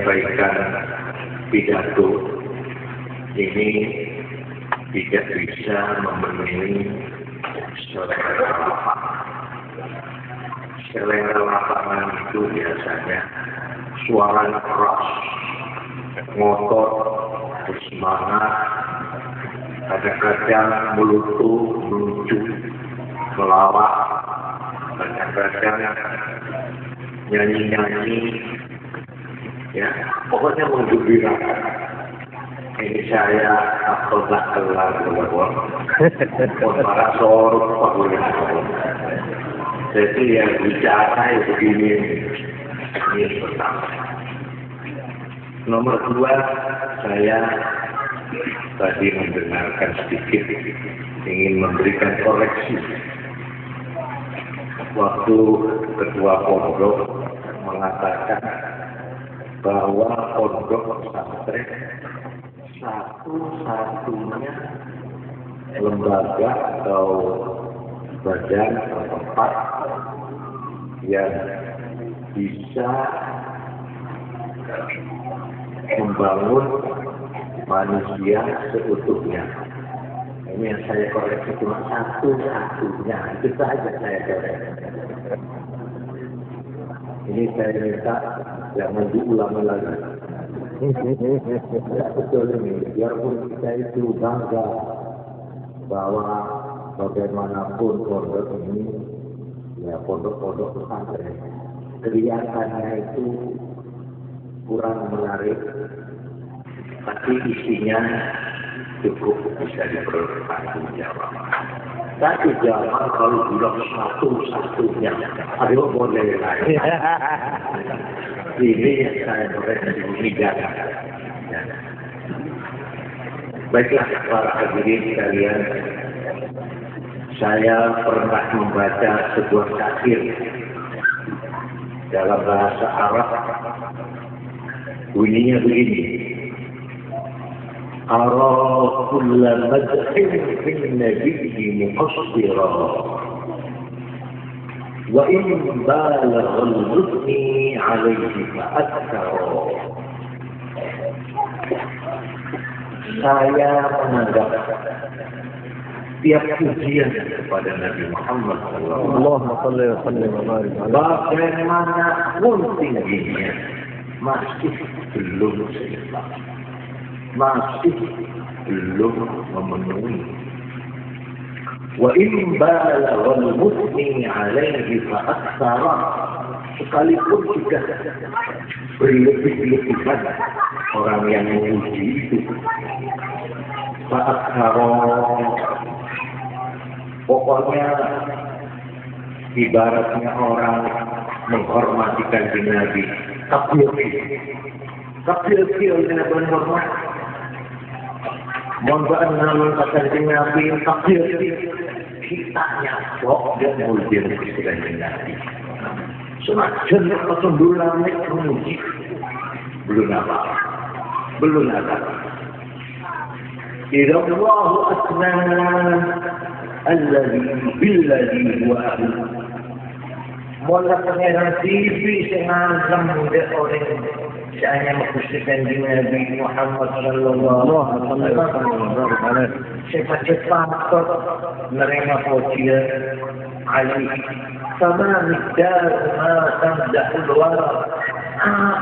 menyampaikan pidato ini tidak bisa memenuhi selera lapangan. Selera lapangan itu biasanya suara keras, ngotot, bersemangat, kadang-kadang melucu, melawak, kadang-kadang nyanyi-nyanyi, ya, pokoknya menggembirakan. Ini saya tak kelar bahwa para sorot jadi yang bicara itu begini. Ini pertama. Nomor dua, saya tadi mendengarkan sedikit, ingin memberikan koreksi. Waktu ketua pondok mengatakan bahwa pondok pesantren satu-satunya lembaga atau badan atau tempat yang bisa membangun manusia seutuhnya. Ini yang saya koreksi cuma satu-satunya, itu saja saya koreksi. Ini saya minta jangan diulangi lagi. Ya, betul ini, biarpun kita itu bangga bahwa bagaimanapun pondok ini, ya pondok-pondok pesantren, kelihatannya itu kurang menarik, tapi isinya cukup bisa dipertanggungjawabkan. Tapi jangan kalau bilang satu-satunya, ayo boleh lagi. Ini yang saya koreksi ini jangan. Baiklah para hadirin sekalian, saya pernah membaca sebuah syair dalam bahasa Arab. Bunyinya begini. Ara kulla madhin fin nabiyyi muqassira wa in balagha al-mudni alayhi fa'akthara. Saya menganggap tiap pujian kepada Nabi Muhammad SAW bagaimanapun tingginya masih belum seimbang, masih belum memenuhi. Wa in balagha al-mudni alaihi fa'akthara, sekalipun juga berlebih-lebihan orang yang memuji itu, fa'akthara, pokoknya ibaratnya orang menghormati kanjeng Nabi, takbir dengan hormat. Mohon maaf kanjeng Nabi, takbir kita nyapok dia mulia dengan kanjeng Nabi. Senajan atau bulan memuji belum ada. Idza Allahu asna alladhi billadhi huwa ahli. Mola pengeran TV sengaja mendek orang saya mengkhususkan di Nabi Muhammad sallallahu alaihi wasallam. Cepat-cepat menerima pujian alaihi. Sama midar ma tamdahul wara.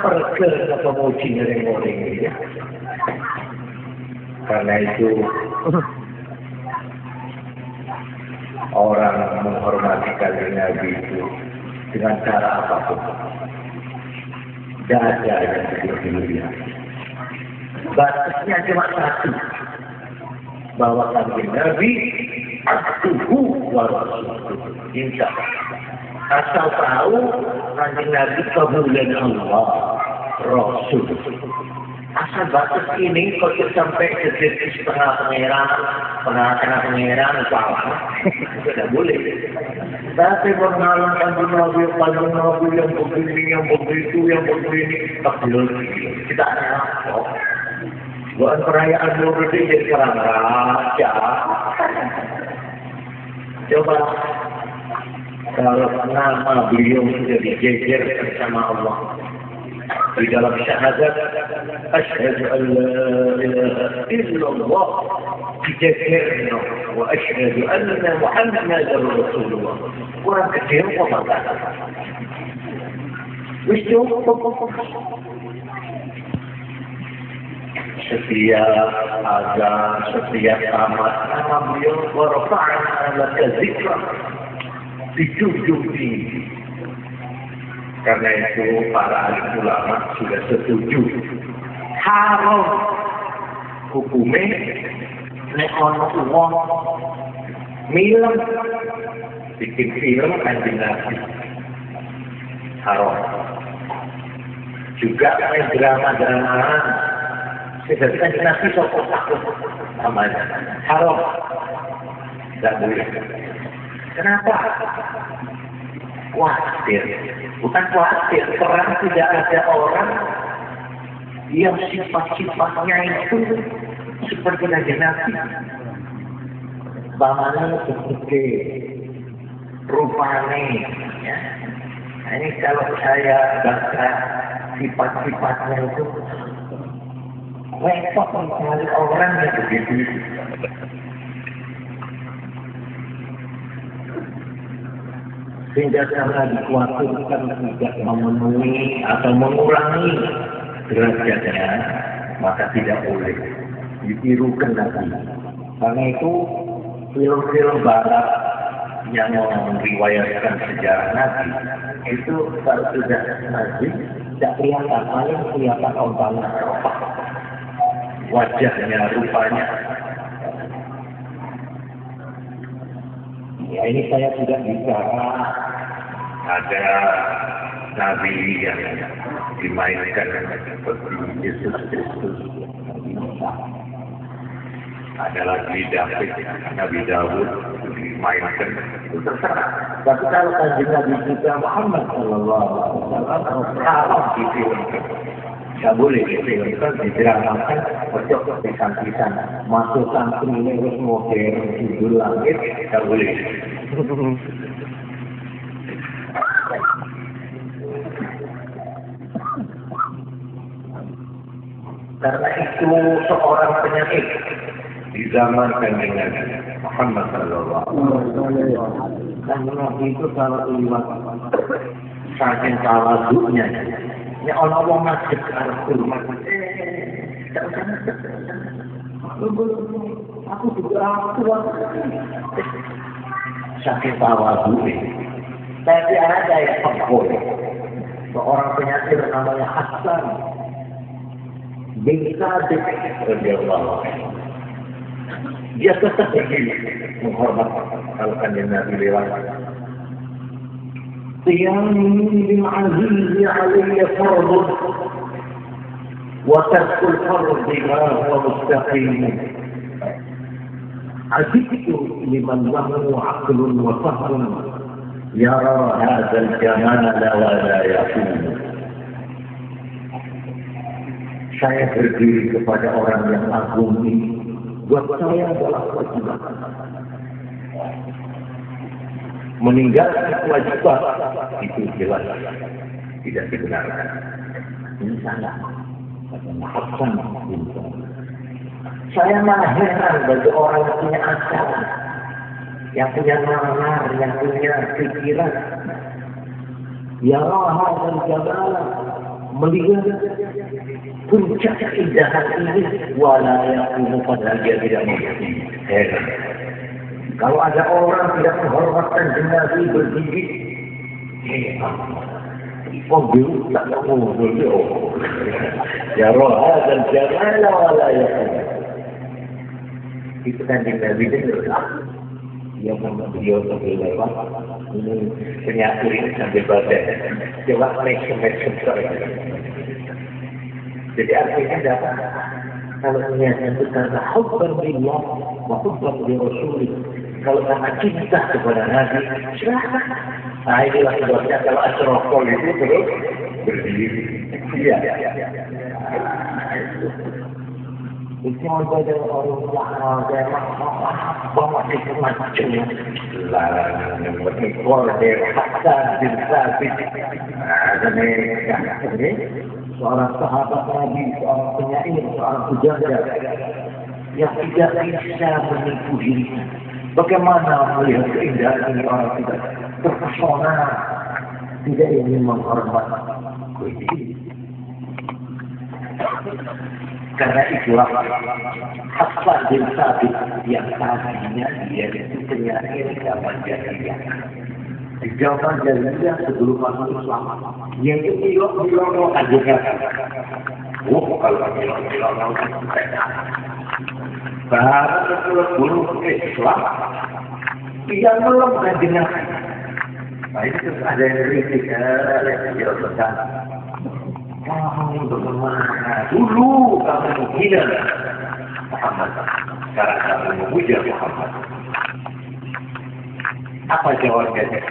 Perkara pemuji orang ini. Karena itu orang menghormati kanjeng Nabi itu dengan cara apapun. Tidak ada yang berlebihan. Batasnya cuma satu, bahwa kanjeng Nabi abduhu wa rasuluhu. Insya Allah. Asal tahu kanjeng Nabi kemuliaan Allah, Rasul. Asal batas ini kalau sampai ke setengah pangeran salah, itu tidak boleh. Tapi mengalahkan kanjeng Nabi yang begini, yang begitu, yang begini, tak boleh. Kita apa? Bukan perayaan Maulid jadi perang raja. Coba kalau nama beliau sudah dijejer bersama Allah, di dalam syahadat asyhadu an la ilaha illallah dijajarnya wa asyhadu anna muhammadar rasulullah. Orang kecil kok makan wis cukup. Setiap azan, setiap tamat nama beliau warfa'na laka dzikra, dijunjung tinggi. Karena itu para alim ulama sudah setuju haram hukumnya nek ono wong film bikin film Kanjeng Nabi haram. Juga main drama-dramaan seperti Kanjeng Nabi sokok takut namanya haram, tidak boleh. Kenapa? Khawatir, bukan khawatir, perang tidak ada orang yang sifat-sifatnya itu seperti Kanjeng Nabi. Bamane seperti rupane, ya. Nah, ini kalau saya baca sifat-sifatnya itu repot mencari orang yang begitu. Sehingga karena dikhawatirkan tidak memenuhi atau mengurangi derajatnya, maka tidak boleh ditirukan lagi. Karena itu film-film barat yang meriwayatkan sejarah Nabi itu kalau sudah Nabi tidak kelihatan, paling kelihatan ombaknya wajahnya, rupanya. Ya, ini saya tidak bicara ada Nabi yang dimainkan seperti Yesus Kristus, Nabi Musa. Ada lagi David, Nabi Daud dimainkan, itu terserah. Tapi kalau Kanjeng Nabi kita Muhammad Sallallahu Alaihi Wasallam haram difilmkan. Tidak boleh difilmkan, didramakan, pojok pisan-pisan, masuk santri ini harus modern, judul langit, tidak boleh. Karena itu seorang penyakit di zaman Kanjeng Nabi Muhammad Sallallahu Alaihi Wasallam. Kanjeng Nabi itu kalau lewat saking tawadhu'nya, ya Allah masjid al-Qur'an. Aku juga kuat. Saking tawadhu'nya. Tapi ada yang pekor. Seorang penyakit namanya Hasan bin Sabit radhiyallahu anhu. Dia tetap begini menghormat kalau Kanjeng Nabi lewat. Qiyamul aziz alayya fardun wa tarkul fardi ma huwa mustaqim. Aziktu liman lahu aqlun wa fahrun yara hadzal jamala wa la yaqum. Saya berdiri kepada orang yang agung ini. Buat saya adalah kewajiban. Meninggalkan kewajiban itu jelas tidak dibenarkan. Ini salah. Hasan bin Sabit. Saya malah heran bagi orang yang punya akal, yang punya nalar, yang punya pikiran. Ya Allah dan Jabal melihat puncak keindahan ini, walaupun padahal dia tidak mengerti. Heran. Kalau ada orang tidak menghormatkan Nabi bergigit, pembiru tak mau beliau. Ya roh dan jangan walaupun. Itu kan Nabi dengar. Dia beliau sambil lewat, ini penyakit ini sambil badan. Coba make-make Jadi artinya apa? Kalau niatnya itu karena hubban billah wa hubban li rasulih. Kalau karena cinta kepada Nabi, silakan. Nah inilah sebabnya kalau asrofol itu terus berdiri. Iya. Itu ada orang yang bawa itu macam larang yang berikor dari Hasan bin Sabit. Ada ni seorang sahabat Nabi, seorang penyair, seorang pujangga yang tidak bisa menipu dirinya. Bagaimana melihat keindahan ini orang tidak terpesona, tidak ingin menghormati. Karena itulah Hassan bin Sabit yang tadinya dia itu penyair zaman jahiliyah. Di zaman jahiliyah sebelum masuk Islam, yang itu bilang aja. Kalau bilang baru sebelum Islam, dia belum mendengar. Nah itu ada yang kritik, dia berkata, kamu bagaimana? Dulu kamu menghina Muhammad, sekarang kamu memuja Muhammad. Apa jawabannya?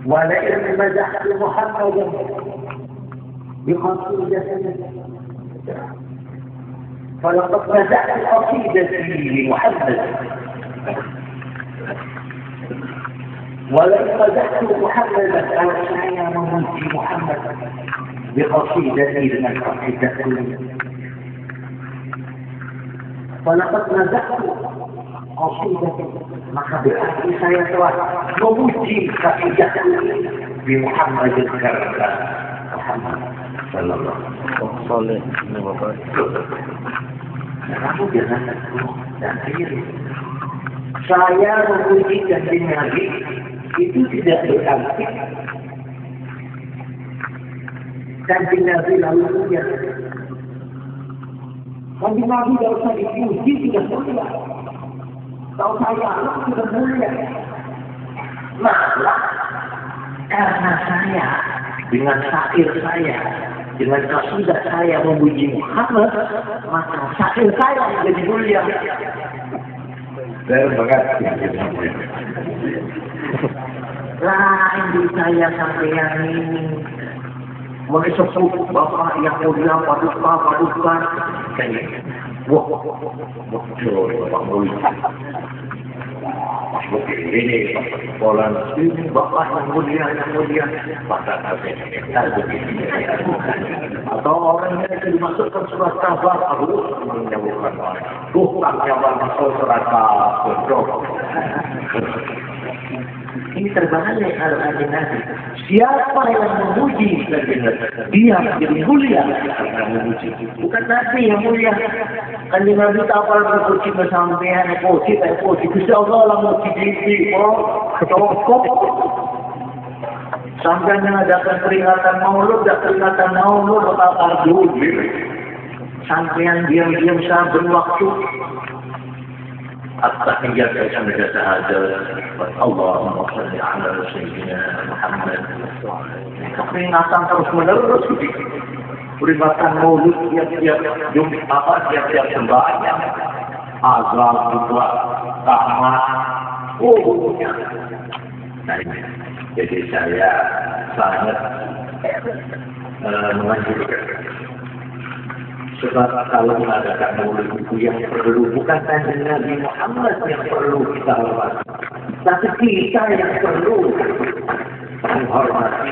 Walaupun mazhab Muhammad بقصيدة فلقد مزحت قصيدتي لمحمد ولن مزحت محمدا أو سعي موتي محمد بقصيدتي من القصيدة فلقد مزحت قصيدتي maka berarti saya telah memuji qasidah بمحمد karena Muhammad sallallahu alaihi wasallam. Kamu jangan takut dan iri. Saya memuji Kanjeng Nabi itu tidak berarti Kanjeng Nabi lalu mulia. Kanjeng Nabi tidak usah dipuji sudah mulia. Kalau saya anak sudah mulia. Malah karena saya dengan syair saya, dengan qasidah saya memuji Muhammad, maka syair saya menjadi mulia. Saya mengerti. Lain di saya sampeyan ini menisebut Bapak yang mulia paduka. Wah, Bapak mulia. Ini polan ini Bapak yang mulia maka begini atau orang yang dimasukkan surat kabar harus menyebutkan bukan yang masuk surat kabar. Ini terbalik kalau ada Nabi. Siapa yang memuji dia menjadi mulia karena memuji. Bukan Nabi yang mulia. Kan di Nabi tak apa berpuji kesampaian, puji. Bisa Allah lah muji diri. Cukup. Sampai mengadakan peringatan maulud, bakal tarjul. Sampai diam-diam saben waktu. التحيات كما شهادة اللهم صل على سيدنا محمد. Peringatan terus-menerus peringatan maulud tiap-tiap Jumat, tiap-tiap sembahyang, azan juga, rahmat, jadi saya sangat menganjurkan. Sebab kalau mengadakan maulid itu yang perlu bukan Kanjeng Nabi Muhammad yang perlu kita hormati, tapi kita yang perlu menghormati.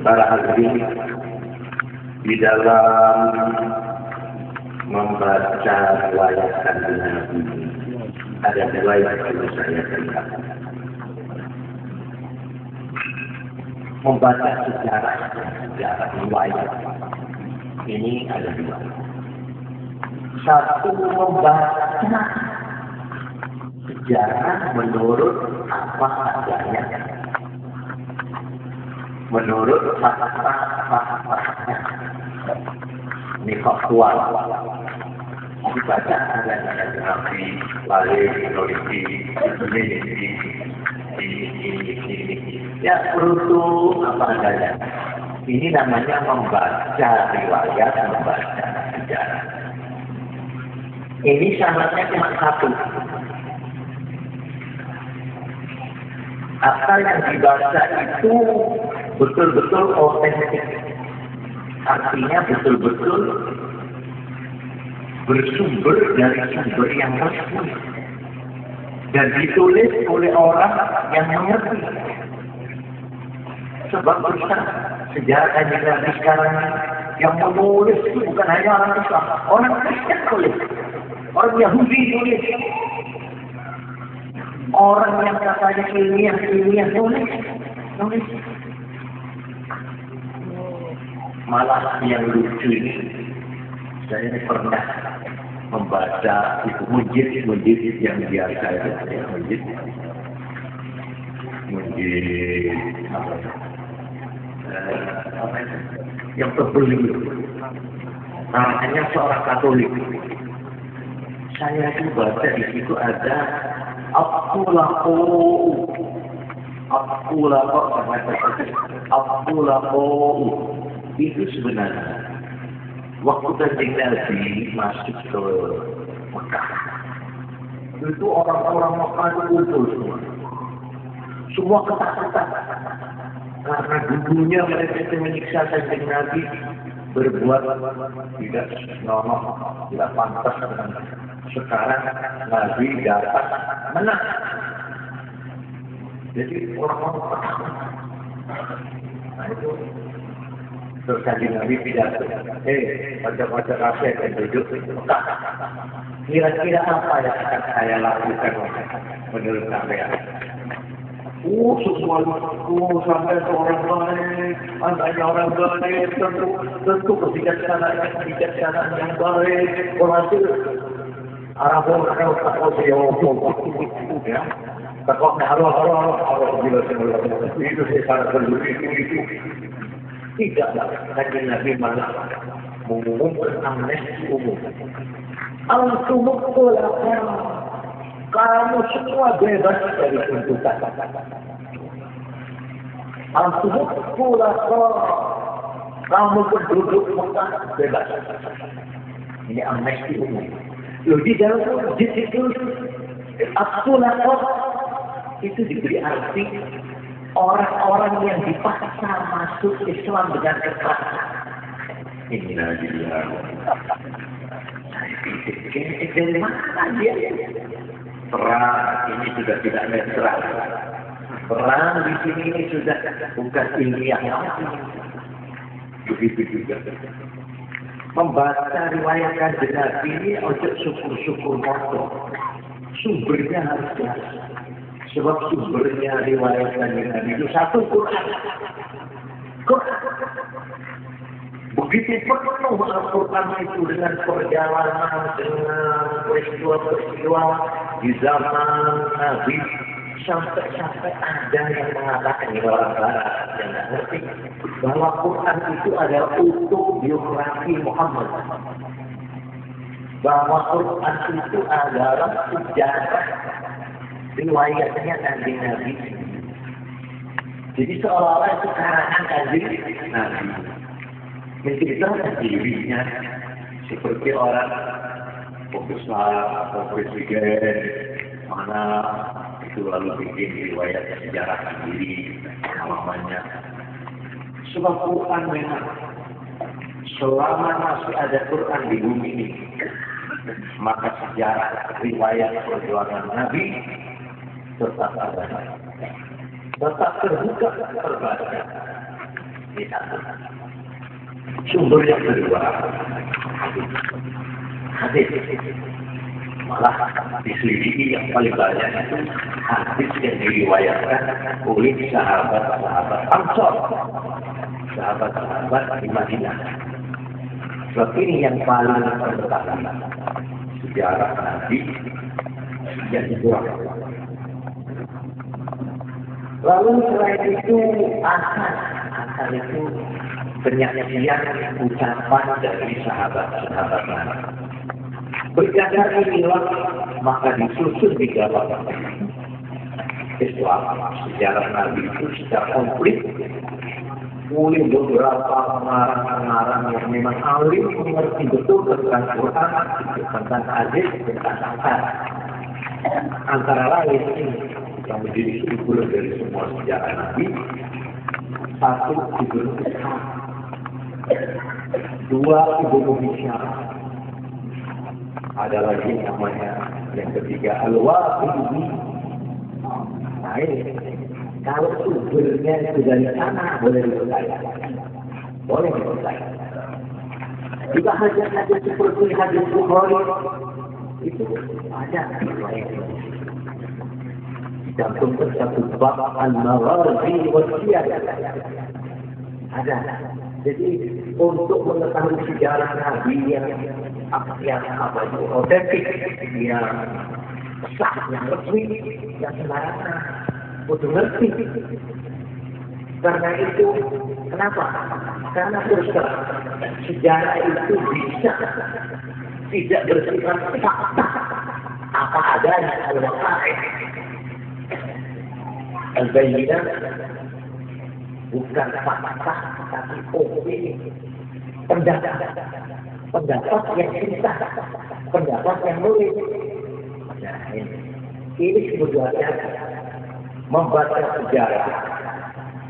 Para hadirin, di dalam membaca riwayat Kanjeng Nabi ada riwayat yang saya ceritakan. Membaca sejarah riwayat ini ada dua. Satu, membaca sejarah menurut apa adanya, menurut fakta-faktanya. Ini faktual. Dibaca ada Nabi, lalu meneliti ini. Ya, perlu apa adanya. Ini namanya membaca riwayat, membaca sejarah. Ini syaratnya cuma satu. Asal yang dibaca itu betul-betul otentik. Artinya betul-betul bersumber dari sumber yang resmi. dan ditulis oleh orang yang mengerti. Sebab kita sejarah Kanjeng Nabi sekarang yang menulis itu bukan hanya orang Islam, orang Kristen tulis, orang Yahudi tulis, orang yang katanya ilmiah tulis. Malah yang lucu ini, saya pernah membaca itu mujid yang biasa ya, mujid apa itu? Yang tebel itu, namanya seorang Katolik. Saya itu baca di situ ada Abdullah itu sebenarnya waktu Kanjeng Nabi masuk ke Mekah, itu orang-orang Mekah itu kumpul semua ketakutan karena dulunya mereka itu menyiksa Kanjeng Nabi, berbuat tidak senonoh, tidak pantas. Sekarang Nabi dapat menang, jadi orang-orang takut. Nah itu terus Kanjeng Nabi pidato, baca-baca kaset dan duduk di Mekah. Kira-kira apa yang akan saya lakukan menurut kalian? Semua sampai ke orang baik, anaknya orang baik, tentu kebijaksanaan yang baik, berhasil Arabun takut ya, takut harus bila itu saya sangat berduri itu. Tidaklah Kanjeng Nabi malah mengumumkan amnesti umum. Kamu semua bebas dari tuntutan. Kamu penduduk Mekah bebas. Ini amnesti umum. Loh di dalam itu itu diberi arti orang-orang yang dipaksa masuk Islam dengan kekerasan. Dari mana dia? Perang ini sudah tidak netral. Perang di sini ini sudah bukan ilmiah lagi. Begitu juga. Membaca riwayat Kanjeng Nabi ini ojo syukur-syukur moto. Sumbernya harus jelas. Sebab sumbernya riwayat Kanjeng Nabi itu satu Quran. Begitu penuh Al-Quran itu dengan perjalanan, dengan peristiwa-peristiwa di zaman Nabi, sampai ada yang mengatakan ini orang Barat yang tidak ngerti bahwa Quran itu adalah autobiografi Muhammad. Bahwa Quran itu adalah sejarah riwayatnya Kanjeng Nabi. Jadi seolah-olah itu karangan Kanjeng Nabi. Menceritakan dirinya seperti orang besar atau presiden mana itu lalu bikin riwayat sejarah sendiri namanya. Sebab Quran memang selama masih ada Quran di bumi ini, maka sejarah riwayat perjuangan Nabi tetap ada, tetap terbuka, terbaca. Ini satu. Sumber yang kedua, hadis. Malah diselidiki yang paling banyak itu hadis yang diriwayatkan oleh sahabat-sahabat Ansor, sahabat-sahabat di Madinah. Sebab ini yang paling bertahan sejarah Nabi yang dibuat. Lalu selain itu asal itu penyaksian ucapan dari sahabat-sahabat Nabi. Berdasar inilah maka disusun di dalam Islam sejarah Nabi itu secara komplit oleh beberapa pengarang-pengarang yang memang alim mengerti betul tentang Quran, tentang hadis, tentang akal. Antara lain yang menjadi sumber dari semua sejarah Nabi, satu Ibnu Ishaq, dua Ibnu Hisham, Ada lagi namanya yang ketiga al-waqidi. Nah ini kalau sumbernya itu dari sana boleh dipercaya, boleh dipercaya. Juga hadis-hadis seperti hadis Bukhari itu ada dicantumkan satu bab al-maghazi wa siyar. Ada. Jadi untuk mengetahui sejarah Nabi yang apa itu otentik, yang sah, yang resmi, yang sembarangan, untuk ngerti. Karena itu, kenapa? Karena terus terang sejarah itu bisa tidak bersifat fakta apa adanya al-waqa'i' al-bayyinah, bukan fakta tapi opini, pendapat yang sah, pendapat yang boleh. Nah ini sebetulnya membaca sejarah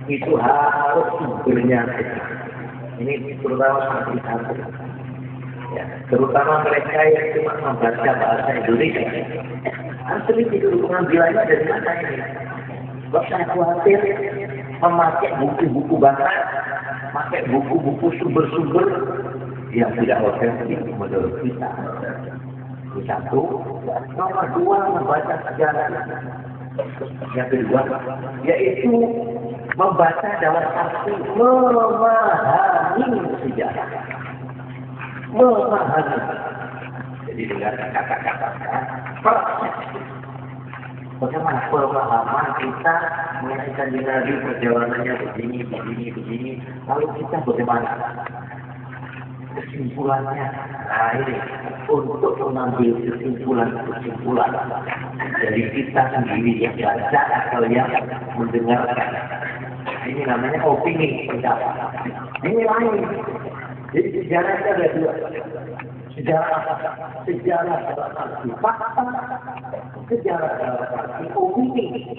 itu harus sumbernya. Ini terutama santri-santri, ya, terutama mereka yang cuma membaca bahasa Indonesia. Asli itu pengambilannya dari mana ini? Gak usah khawatir memakai buku-buku bahasa, pakai buku-buku sumber-sumber yang tidak otentik menurut kita. Itu satu. Nomor dua, membaca sejarah. Yang kedua, yaitu membaca dalam arti memahami sejarah. Memahami. Jadi dengan kata-kata proses. Bagaimana pemahaman kita mengenai kanjeng Nabi, perjalanannya begini. Lalu kita bagaimana? Kesimpulannya, nah ini untuk mengambil kesimpulan dari kita sendiri yang baca atau yang mendengarkan. Ini namanya opini, pendapat. Ini lain. Jadi sejarahnya ada dua. Sejarah dalam arti fakta, sejarah dalam arti opini.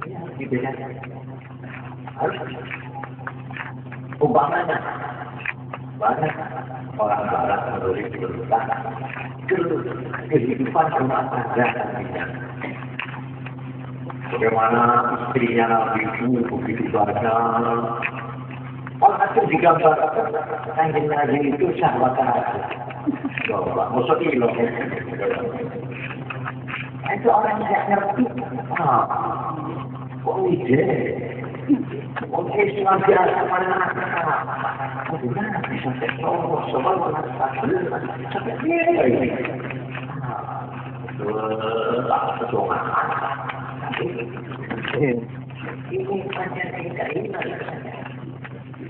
Ini dibedakan. Harus umpamanya banyak orang barat menulis tentang kehidupan rumah tangga nantinya. Bagaimana istrinya Nabi itu begitu banyak. Orang itu digambarkan kanjeng Nabi itu sahabat Nabi. Coba, maksud itu orang tidak ngerti. Kok ide? Oke, Islam biasa mana? Bagaimana bisa terus? Soal sampai ini. Tak kejongan. Ini saja tidak ini.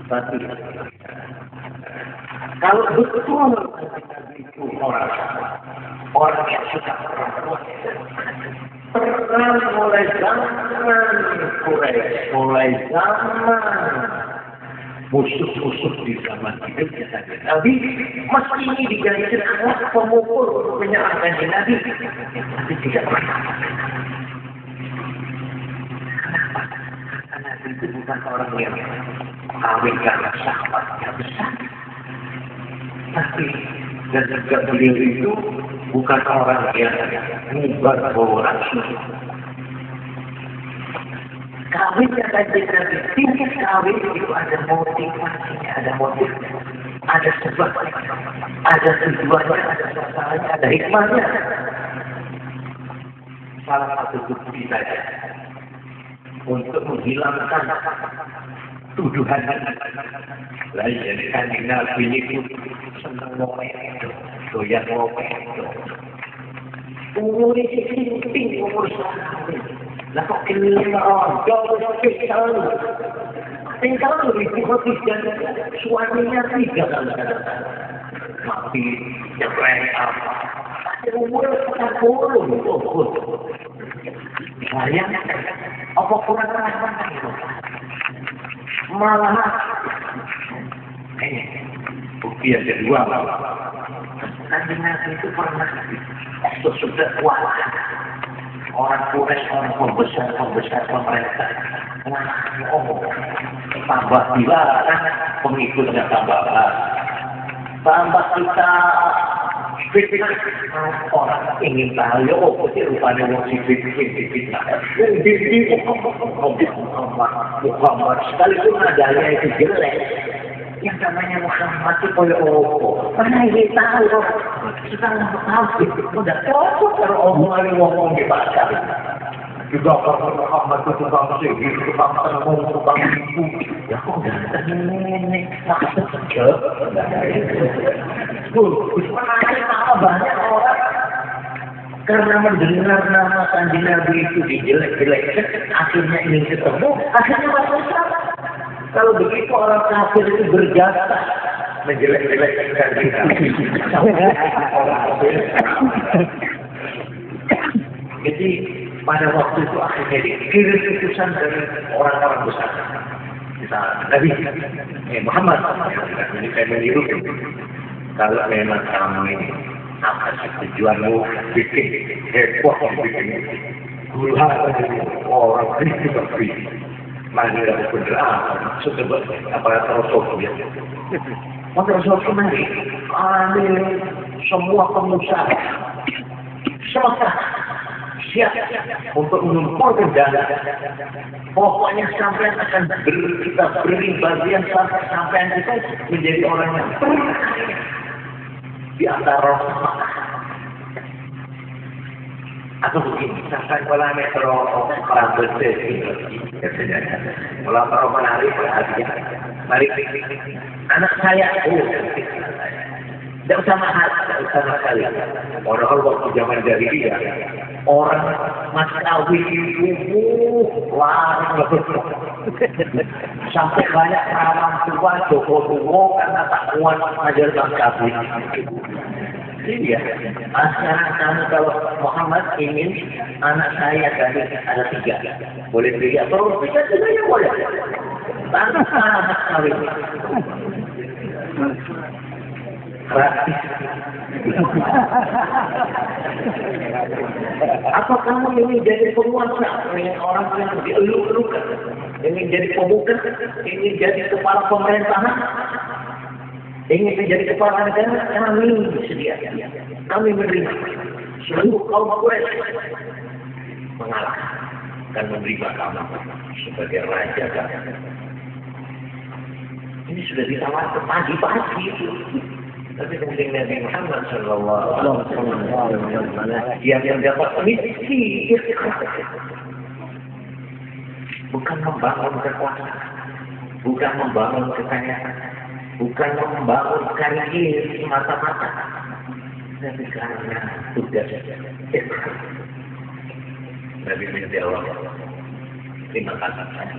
Tapi kalau betul itu orang yang sudah pernah mulai zaman Quraisy, mulai zaman musuh-musuh di zaman hidupnya saja. Nabi meski ini dijadikan alat pemukul untuk menyerang kanjeng Nabi, tapi tidak pernah. Karena Nabi itu bukan orang yang kawin karena sahabatnya besar. Tapi dan juga beliau itu bukan orang yang mubar bawa nafsu. Kawin yang kanjeng Nabi, tingkat kawin itu ada motivasinya, ada sebab, ada tujuannya, ada sasarannya, ada hikmahnya. Salah satu bukti saja untuk menghilangkan tuduhan lain. Jadi kanjeng Nabi itu senang ngomong, doyan ngomong. Umur ini penting umur sekali. Lah kok kelima jauh spesial. Tinggal lebih dan suaminya tiga kali. Mati, cerai apa? Umur 40. Sayang, apa kurang rahmat itu? Malah bukti yang kedua, kanjeng Nabi itu pernah sudah kuat. Orang Quraisy, orang pembesar pemerintah, tambah dilarang, pengikutnya tambah kita Fitnah orang ingin tahu ya apa sih rupanya wong sipit fitnah. Muhammad sekalipun adanya itu jelek. Yang namanya Muhammad itu oleh Allah. Mana ingin tahu? Sekarang tahu udah cocok kalau omongan ngomong di pasar. Juga kalau Muhammad itu tukang sihir, tukang tenung, tukang ibu. Ya kok gak nenek, maksud saja. Mana banyak orang karena mendengar nama Kanjeng Nabi itu dijelek-jelekkan, akhirnya ingin ketemu, akhirnya masuk Islam. Kalau begitu orang kafir itu berjasa menjelek-jelekkan Kanjeng Nabi. Jadi pada waktu itu akhirnya dikirim utusan dari orang-orang besar. Misalnya Nabi Muhammad, ini saya meniru. Kalau memang kamu ini apa sih tujuanmu bikin heboh, bikin gula orang itu tapi mana ada benar sebab apa Rasul dia. Maka Rasul kembali ambil semua pengusaha semangat siap untuk mengumpulkan dana. Pokoknya sampai akan kita beri bagian sampai kita menjadi orang yang di antara atau begini, sampai pola metro orang bersih, pola metro menarik perhatian. Mari anak saya, tidak usah mahal, tidak usah sekali. Orang waktu zaman jahiliyah, orang Maskawi itu larang sampai banyak perawan tua, Joko karena tak kuat mengajar Maskawi. Iya, sekarang kamu kalau Muhammad ingin anak saya tadi ada 3, boleh pilih atau bisa juga ya boleh. Tanpa Maskawi. Gratis. Apa kamu ingin jadi penguasa? Ingin orang yang dieluk-elukan? Ingin jadi pemuka? Ingin jadi kepala pemerintahan? Ingin menjadi kepala negara? Kami sedia. Kami menerima. Seluruh kaum Quraisy mengalah dan menerima kamu sebagai raja kami. Ini sudah ditawarkan pagi-pagi itu. Tapi kemudian Nabi Muhammad Sallallahu Alaihi Wasallam yang dapat misi bukan membangun kekuasaan, bukan membangun kekayaan, bukan membangun karir semata-mata, tapi karena tugas Nabi menjawab, terima kasih.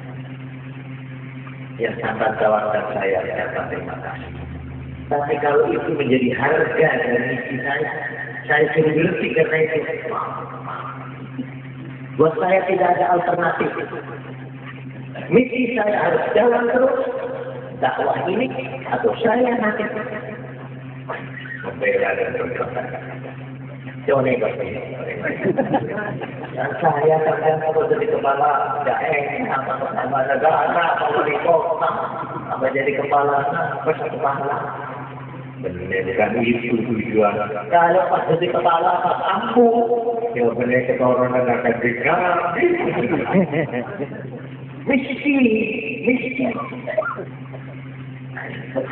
Yang sangat tawarkan saya terima kasih. Tapi kalau itu menjadi harga dari misi saya suruh berhenti karena itu. Buat saya tidak ada alternatif. Misi saya harus jalan terus. Dakwah ini atau saya nanti. Membela dan berdoa. Jangan ikut ini. Dan saya kadang kalau jadi kepala daerah, atau kepala negara, atau di kota, apa jadi kepala kepala. Benar itu tujuan. Kalau pas jadi kepala pas aku, ya benar keturunan akan diganti. Misi.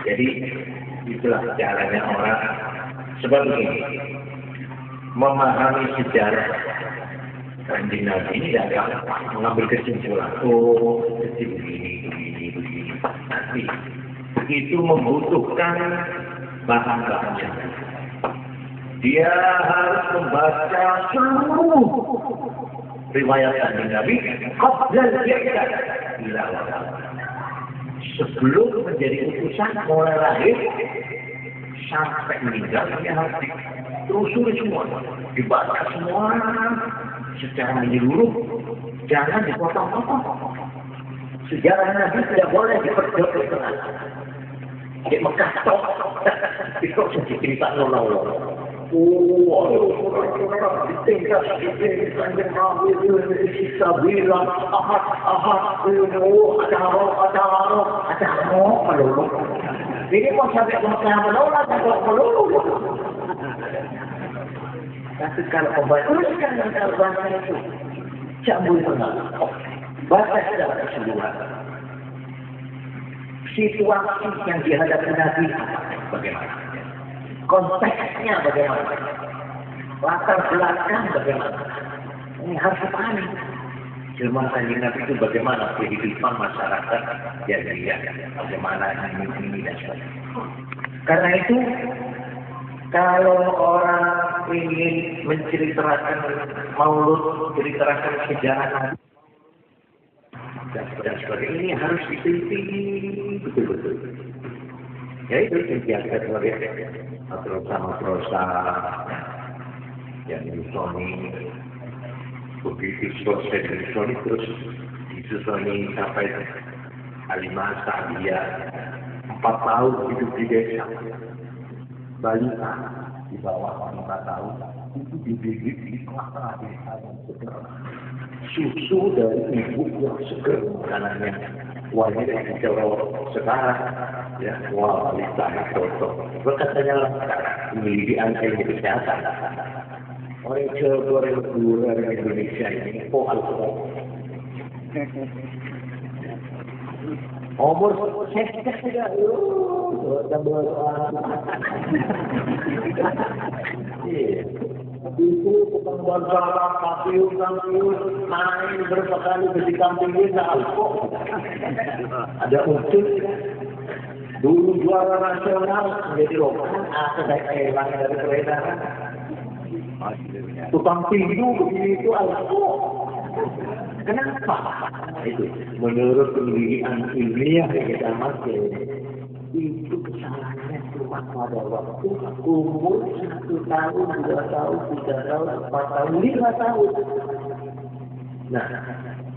Jadi itulah caranya orang. Sebab ini memahami sejarah Kanjeng Nabi ini tidak gampang mengambil kesimpulan. Oh, begini. Nanti itu membutuhkan bahan-bahannya. Dia harus membaca seluruh riwayat Kanjeng Nabi sebelum menjadi utusan mulai lahir sampai meninggal. Dia harus ditelusuri semua, dibaca semua secara menyeluruh, jangan dipotong-potong. Sejarah Nabi tidak boleh diperjelas. Di Mekah tok, itu jadi cerita nolong. Ditingkat Kanjeng Nabi itu bilang ahad, ada. Ini mau sampai Mekah menolak atau melulu. Tapi kalau obat teruskan kalau bahasa itu campur tengah. Bahasa secara keseluruhan. Situasi yang dihadapi Nabi bagaimana? Konteksnya bagaimana? Latar belakang bagaimana? Ini harus dipahami. Ilmu Kanjeng Nabi itu bagaimana kehidupan masyarakat jahiliyah, bagaimana ini dan sebagainya. Karena itu, kalau orang ingin menceritakan maulud, menceritakan sejarah Nabi dan sebagainya, ini harus diteliti betul-betul. Ya itu kegiatan oleh matrosa yang disoni, begitu selesai disoni terus disusoni sampai Halimah Sa'diyah 4 tahun hidup di desa. Balita di bawah 5 tahun itu dididik di tengah-tengah desa yang segar. Susu dari ibu yang segar makanannya. Wah ini dari sekarang ya, wah balita itu berkatanya memiliki ilmu kesehatan. Orang Jawa dari Indonesia ini alkohol. Umur saya tidak tambah itu tukang bangsa kapiun main berapa kali di kampung desa alkohol. Ada unsur dulu juara nasional menjadi lokal, saya hilang dari peredaran. Tukang tinju begitu alkohol. Kenapa? Itu menurut penelitian ilmiah yang kita pakai, itu kesalahannya cuma pada waktu umur 1 tahun, 2 tahun, 3 tahun, 4 tahun, 5 tahun. Nah,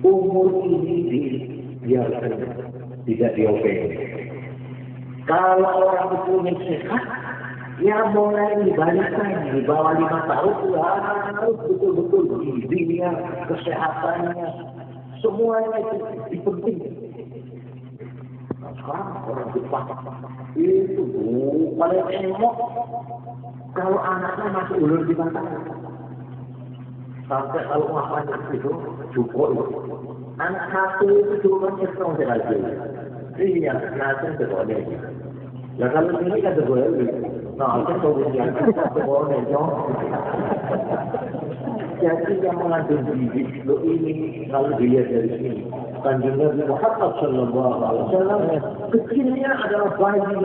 umur ini dibiarkan tidak diopeni. Kalau orang punya sehat, ya mulai dibalikan di bawah 5 tahun harus betul-betul gizinya, kesehatannya, semuanya itu penting. Nah, sekarang orang Jepang itu paling emok kalau anaknya masih ulur 5 tahun. Sampai kalau makan itu cukup. Anak satu itu cuma setengah saja. Iya, nasi seboleh. Nah kalau ini kan seboleh. Nah, itu kemudian seboleh dong. Jadi yang mengandung bibit lo ini kalau dilihat dari sini, Kanjeng Nabi Muhammad Sallallahu Alaihi Wasallam kecilnya adalah bayi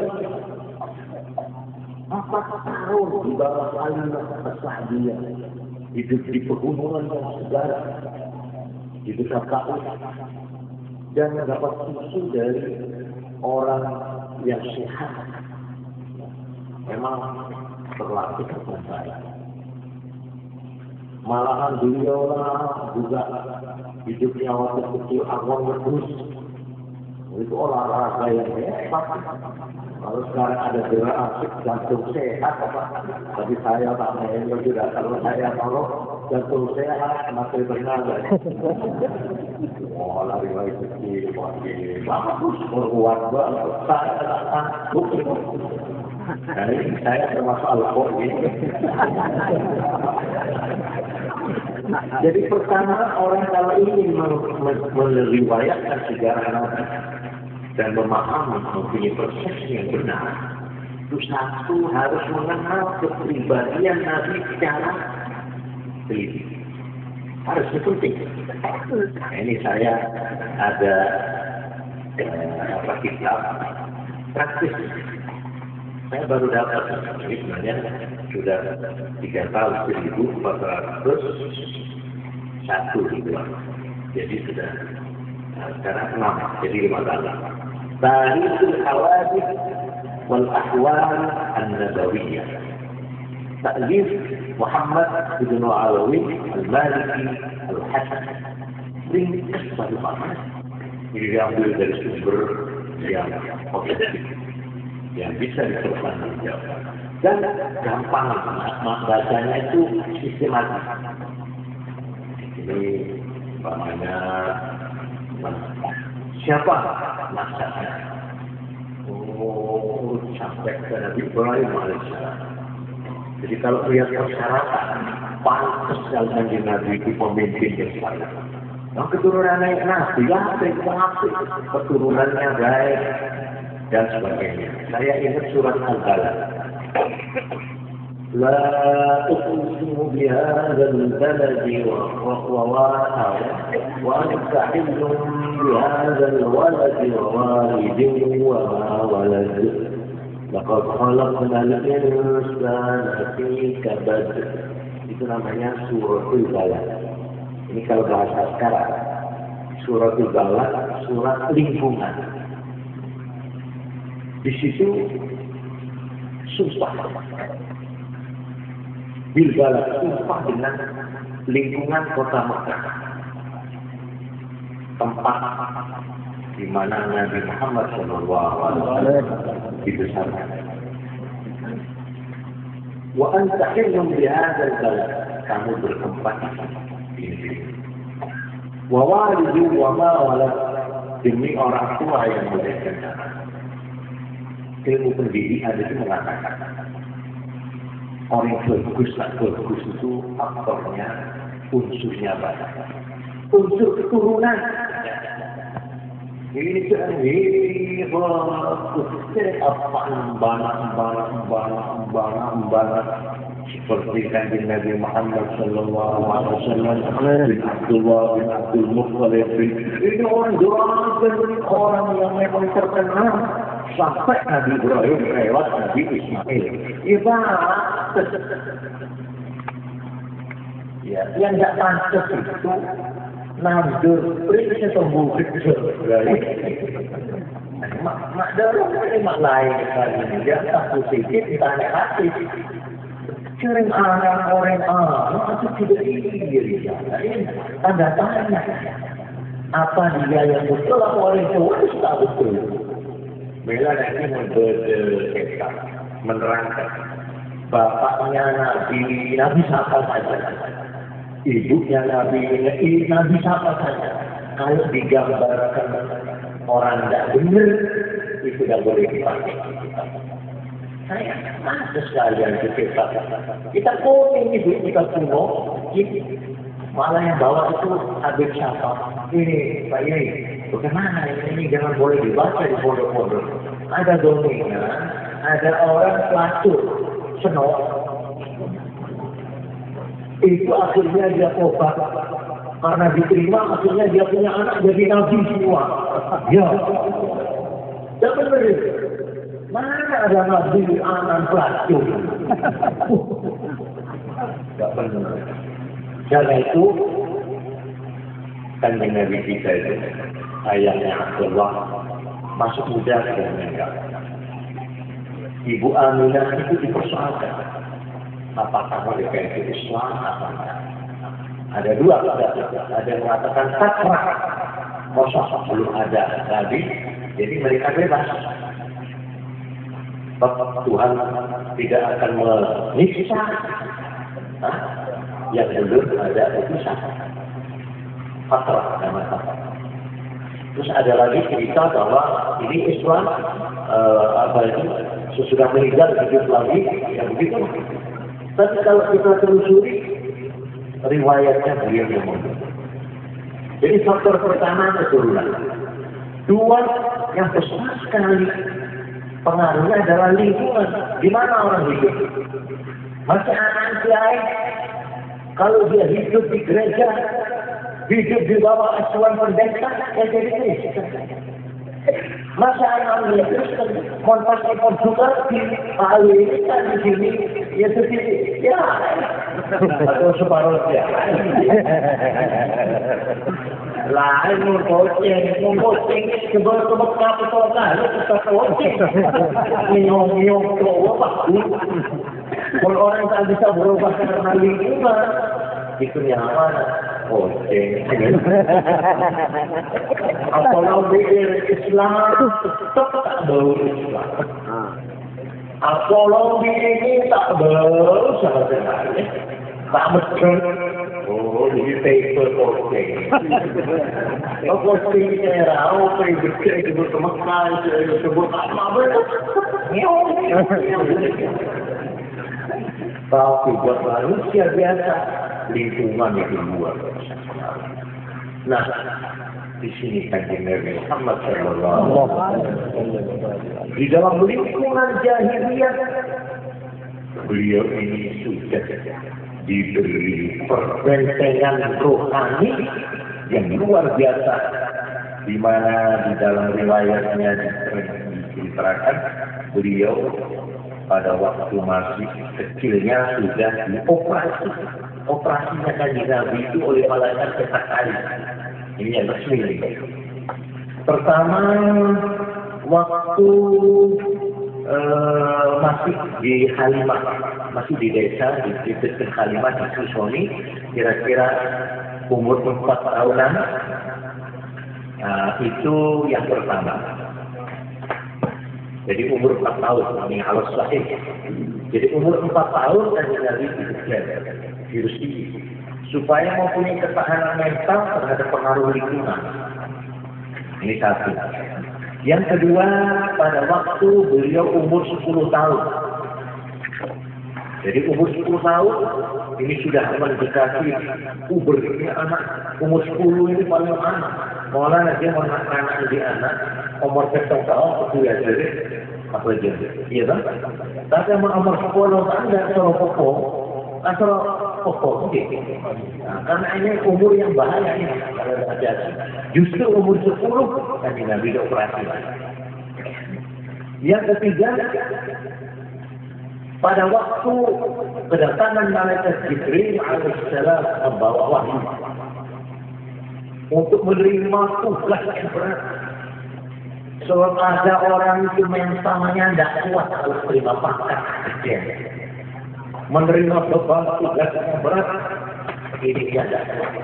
4 tahun di bawah Halimah Sa'diyah, hidup di pegunungan yang segar, di desa Kaus, dan mendapat susu dari orang yang sehat. Memang berlatih dengan baik. Malahan beliau juga hidupnya waktu kecil awam berdus. Itu olahraga yang hebat. Kalau sekarang ada gerak asik jantung sehat, tapi saya tak mau juga kalau saya taruh jantung sehat masih bernaga. Oh lari lari kecil, bagus berkuat banget. Saya tak sanggup. Nah ini saya termasuk alkohol ini. Jadi pertama orang kalau ingin meriwayatkan sejarah Nabi dan memahami mempunyai persepsi yang benar, itu satu harus mengenal kepribadian Nabi secara teliti. Harus penting. Nah, ini saya ada kitab praktis. Saya baru dapat, ini sebenarnya sudah 3 tahun 1401 gitu. Jadi sudah sekarang 6, jadi 5 tahun. Tarikhul Hawadith wal Ahwal An-Nabawiyah. Ta'lif Muhammad bin Alawi Al-Maliki Al-Hasan. Ringkas banget. Ini diambil dari sumber yang objektif, yang bisa dipertanggungjawabkan dan gampang bacanya itu sistematis. Ini namanya siapa masanya? Oh, sampai ke Nabi Ibrahim alaihissalam. Jadi kalau lihat persyaratan pantas jalan Nabi itu pemimpin Islam. Yang keturunannya Nabi lah, keturunannya baik dan sebagainya. Saya ingat surat Al-Balad. La uqsimu bihadzal baladi wa anta hillun bihadzal waladi wa walidin wa ma walad. Laqad khalaqnal insana fi kabad. Itu namanya suratul Balad. Ini kalau bahasa sekarang, suratul Balad, surat lingkungan. Di situ sumpah. Bil Balad, sumpah dengan lingkungan kota Mekah. Tempat di mana Nabi Muhammad SAW dibesarkan. Wa anta hillun bihadzal balad, kamu bertempat di sini. Wa walidin wa ma walad, demi orang tua yang melahirkan. Ilmu pendidikan itu mengatakan orang bagus itu faktornya, unsurnya banyak. Unsur keturunan. Ini apa embana seperti kanjeng Nabi Muhammad sallallahu alaihi wasallam bin Abdullah bin Abdul Muttalib. Ini orang yang memang terkenal sampai Nabi Ibrahim lewat Nabi Ismail. Ya, yang tidak pantas itu nandur periksa tumbuh kecil. Mak dorong mak lain kali ini dia tak positif tak negatif. Sering orang itu tidak iri. Tanda tanya. Apa dia yang betul apa orang tua itu tak betul. Bela nanti memberdekat, menerangkan bapaknya Nabi siapa saja. Ibunya Nabi siapa saja. Kalau digambarkan orang tidak benar, itu tidak boleh dipakai. Saya masa sekalian kita koning ibu kita kuno, malah yang bawa itu Habib siapa? Ini Pak Yai, bagaimana ini jangan boleh dibaca di pondok-pondok. Ada dongengnya, ada orang pelacur, senok. Itu akhirnya dia tobat. Karena diterima, akhirnya dia punya anak jadi nabi semua. Ya. Dan benar. Mana ada nabi anak pelacur? Tidak benar. Karena itu, kan Nabi kita itu, ayahnya Abdullah, masuk muda dan meninggal. Ibu Aminah itu dipersoalkan. Apakah mereka itu Islam atau tidak? Ada dua pendapat. Ada yang mengatakan takrah, masa belum ada Nabi, jadi mereka bebas. Tuhan tidak akan menyiksa yang belum ada itu sah. Takrah nama takrah. Terus ada lagi cerita bahwa ini Islam sesudah meninggal hidup lagi, yang begitu. Tapi kalau kita telusuri riwayatnya beliau yang ngomong. Jadi faktor pertama keturunan. Dua yang besar sekali pengaruhnya adalah lingkungan. Di mana orang hidup? Masih anak kiai, kalau dia hidup di gereja, hidup di bawah asuhan pendeta, ya jadi Kristen. Masa anak dia Kristen, pun juga di Bali ini kan di sini, ya seperti ya, atau separuh ya. Lain mengkoceng, sebab kapal kita koceng, nyong berubah. Kalau orang tak bisa berubah karena lingkungan, itu yang mana? Koceng. Apalagi Islam tetap tak bau Islam. Apalagi ini tak bau sama sekali. Tak betul. Oh, jadi paper koceng. Oh, koceng era, oh, paper disebut kemakan, disebut apa? Tapi buat manusia biasa, lingkungan itu luar biasa. Nah, di sini Kanjeng Nabi Muhammad Sallallahu Alaihi Wasallam di dalam lingkungan jahiliyah, beliau ini sudah diberi perbentengan rohani yang luar biasa, di mana di dalam riwayatnya diceritakan beliau pada waktu masih kecilnya sudah dioperasi. Operasinya Kanjeng Nabi itu oleh malaikat ketak alis. Ini yang resmi. Pertama, waktu masih di Halimah, masih di desa, di dekat Halimah, di Susoni, kira-kira umur 4 tahunan. Itu yang pertama. Jadi umur 4 tahun, ini halus sahih. Jadi umur 4 tahun Kanjeng Nabi dikejar virus ini, supaya mempunyai ketahanan mental terhadap pengaruh lingkungan. Ini satu. Yang kedua, pada waktu beliau umur 10 tahun. Jadi umur 10 tahun, ini sudah mendekati pubernya anak. Umur 10 ini paling anak. Malah dia anak jadi anak, umur 10 tahun, itu ya jadi, apa aja. Iya kan? Tapi umur 10 tahun, tidak suruh pokok. Asal pokok, nah, karena ini umur yang bahaya ini. Kalau hati-hati. Justru umur 10, Kanjeng Nabi dioperasi. Yang ketiga, pada waktu kedatangan malaikat Jibril alaihissalam membawa wahyu untuk menerima tugas yang berat. Sebab ada orang itu mentalnya tidak kuat kalau terima pangkat kecil. Menerima beban tugas yang berat, ini dia tidak kuat.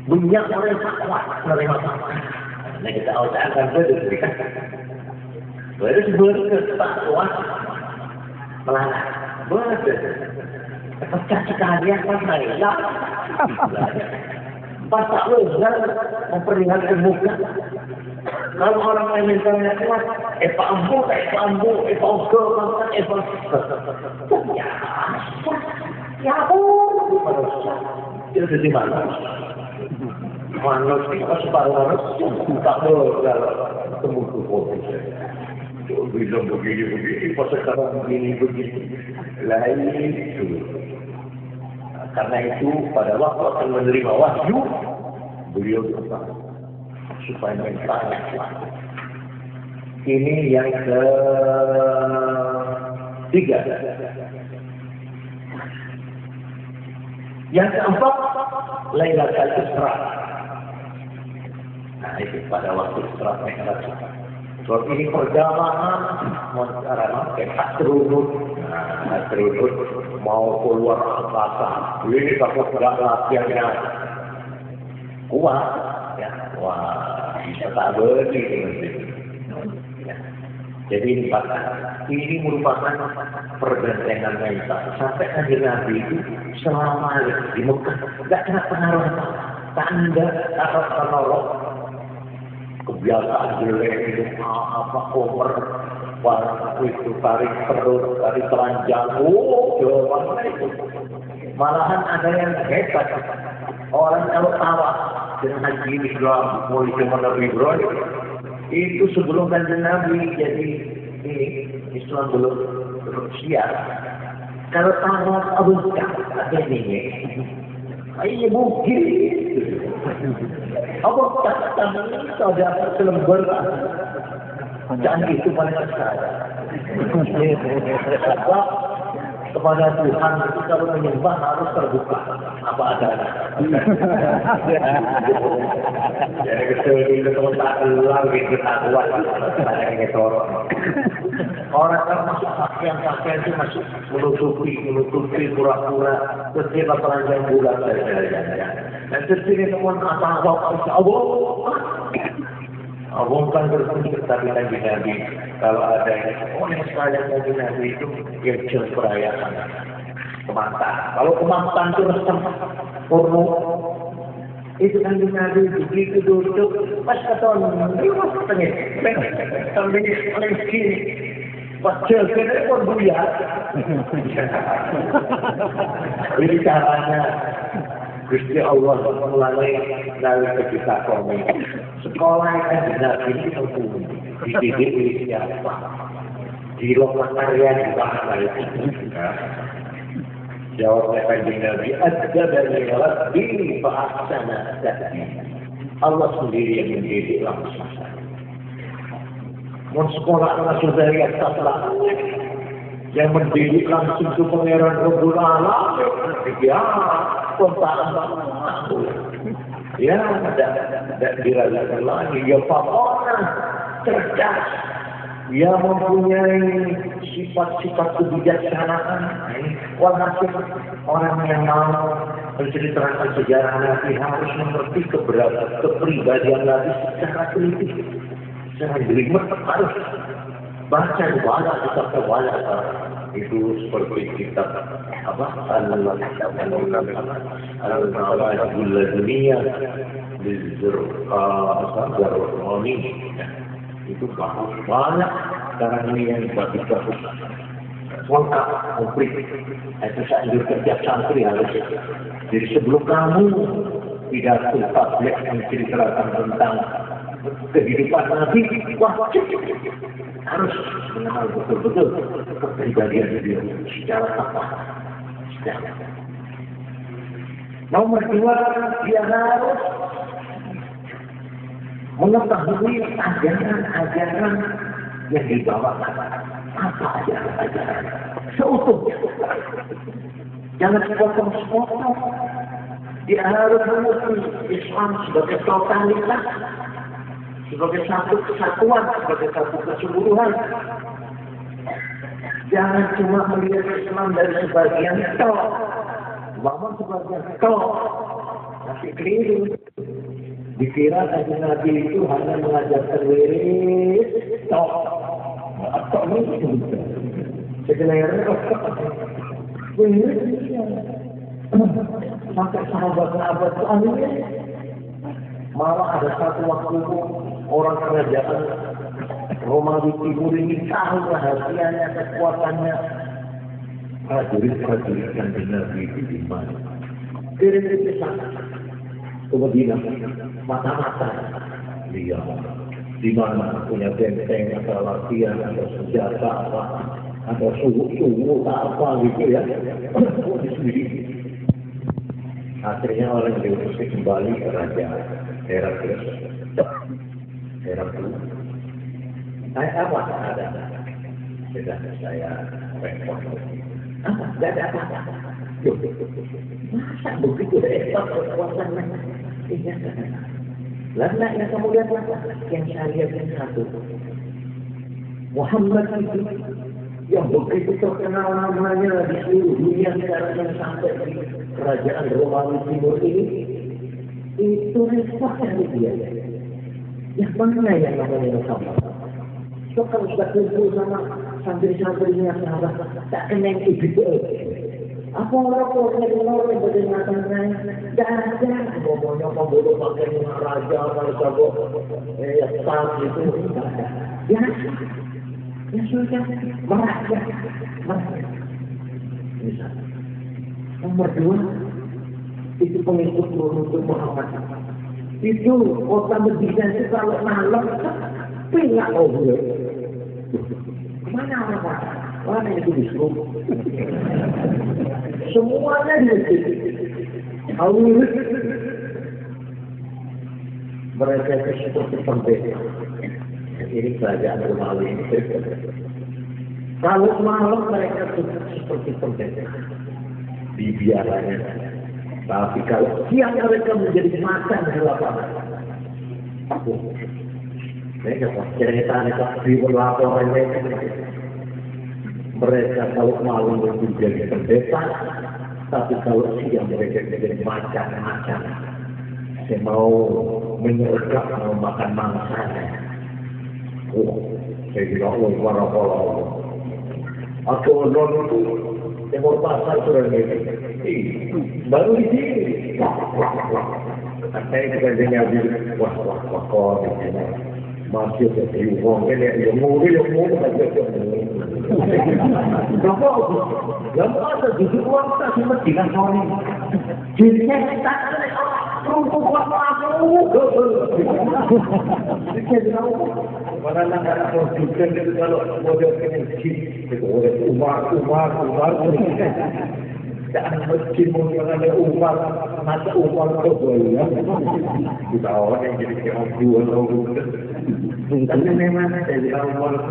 Banyak orang tak kuat menerima pangkat. Nah kita akan berdiri. Baru sebenarnya tak kuat melanggar. Betul. Pecah sekalian pas hilang. Pas tak benar memperlihatkan muka. Kalau orang lain misalnya kuat, Pak Ambo, Pak Ogo, ya ampun, itu jadi manusia. Manusia separuh manusia tak benar ketemu ke bilang begini, pas sekarang begini. Lain itu. Karena itu pada waktu akan menerima wahyu, beliau berkata supaya mentalnya kuat. Ini yang ketiga. Yang keempat, Lailatul Isra. Nah itu pada waktu Isra Mi'raj. Sebab ini perjalanan tak terunut, mau keluar angkasa. Ini takut tidak latihannya kuat, ya. Wah, bisa tak berdiri. Jadi ini merupakan perbentengan mental. Sampai Kanjeng Nabi itu selama di Mekah tidak kena pengaruh tak ada pengaruh. Kebiasaan jelek itu koper barang itu tarik perut, tarik telanjang, jawabannya itu. Malahan ada yang hebat. Orang kalau tawa dengan haji Islam, mulai cuma Nabi Ibrahim, itu sebelum Kanjeng Nabi jadi ini Islam belum siap. Kalau tawa Abu Bakar ada ini, ayo mungkin. Apa kata saudara selembar? Jangan itu paling besar. Kepada Tuhan itu kalau menyembah harus terbuka apa adanya. Jadi kesulitan itu tak keluar gitu tak kuat. Banyak torok. Orang kan masuk pakaian itu masuk menutupi pura-pura. Terus dia telanjang bulan saja. Dan terus semua apa-apa Allah. Abongkan berkunjung tapi Kanjeng Nabi. Kalau ada yang sekalian Kanjeng Nabi itu yang jelas perayaan kemantan. Kalau kemantan itu resem porno itu Kanjeng Nabi begitu duduk pas keton ini mas tengah sambil paling sini Pecel kene pun buyar. Ini caranya Gusti Allah mulai dari kita kami. Sekolah yang benar ini tentu dididik oleh siapa? Di lokal karya di bahasa itu. Jawabnya Kanjeng Nabi, "Adzabani Rabbi fa ahsana ta'dib." Allah sendiri yang mendidik langsung. Mau sekolah langsung dari atas yang mendidik langsung ke Pangeran Rabbul Alamin. Ya, kontaan ya, tidak diragukan lagi. Ya, orang cerdas. Dia mempunyai sifat-sifat kebijaksanaan. Walhasil orang yang mau menceritakan sejarah Nabi harus mengerti kepribadian Nabi secara teliti, secara jelimet, harus baca wala kitab wala itu seperti kitab apa al-Ma'arajul Laduniyah Bizarqani itu banyak sekarang ini yang bagus-bagus lengkap, komplit. Itu saya anjurkan tiap santri harus. Jadi sebelum kamu pidato publik menceritakan tentang kehidupan Nabi, wajib harus mengenal betul-betul kepribadian beliau secara tepat. Nomor dua, dia harus mengetahui ajaran-ajaran yang dibawakan. Apa ajaran-ajaran seutuhnya. Jangan sepotong-sepotong. Dia harus mengerti Islam sebagai totalitas, sebagai satu kesatuan, sebagai satu keseluruhan. Jangan cuma melihat Islam dari sebagian tok, namun sebagian tok masih keliru. Dikira Kanjeng Nabi itu hanya mengajarkan wirid tok, tok ini sebenarnya wirid sampai sahabat-sahabat itu anehnya. Malah ada satu waktu orang kerajaan Romawi Timur ini tahu rahasianya, kekuatannya. Prajurit-prajurit Kanjeng Nabi itu di mana? Kirim ke sana, ke Madinah, mata-mata dia di mana punya benteng atau latihan atau senjata apa atau suhu apa gitu ya. Di sini. Akhirnya orang diutus kembali ke raja Heraklius. Saya apa ada? Sudah saya repot. Tidak ada apa-apa. Masa begitu repot kekuatannya? Iya. Lalu yang kamu lihat apa? Yang saya lihat yang satu. Muhammad itu yang begitu terkenal namanya di seluruh dunia sekarang yang sampai di kerajaan Romawi Timur ini, itu repot dari dia. Yang mana yang namanya Muhammad? So kalau sudah kumpul sama santri-santrinya sahabat, tak kena yang itu. Apa orang-orang yang berdekatan tidak ada. Ngomongnya pembunuh pakai raja, kalau sabuk, staff itu tidak ada. Ya sudah, merakyat. Misalnya, nomor dua, itu pengikut untuk Muhammad. Itu kota Medina itu kalau malam, pilih gue. Kemana orang-orang? Mana itu disuruh? Semuanya di masjid. Mereka itu seperti pendeta. Ini kerajaan Romawi ini. Kalau malam mereka itu seperti pendeta. Dibiaranya. Tapi kalau siang mereka menjadi makan di lapangan. Mereka cerita di laporan mereka kalau malam itu jadi pendeta, tapi kalau siang mereka jadi macam-macam. Saya mau menyergap, mau makan mangsanya. Saya bilang, warahmatullahi. Aku non itu yang mau pasar sudah ini. Baru di sini. Saya juga dengar wah, kok ini masih jadi uang ini yang mulu saja. Bapak, yang ada duduk uang tak sempat dilakoni. Dirinya kita rumput waktu aku. Mana nak produsen itu kalau model kecil, itu oleh Umar. Jangan masjid mungkin ada Umar, masa Umar boleh. Kita orang yang jadi keangguan orang. Tapi memang dari awal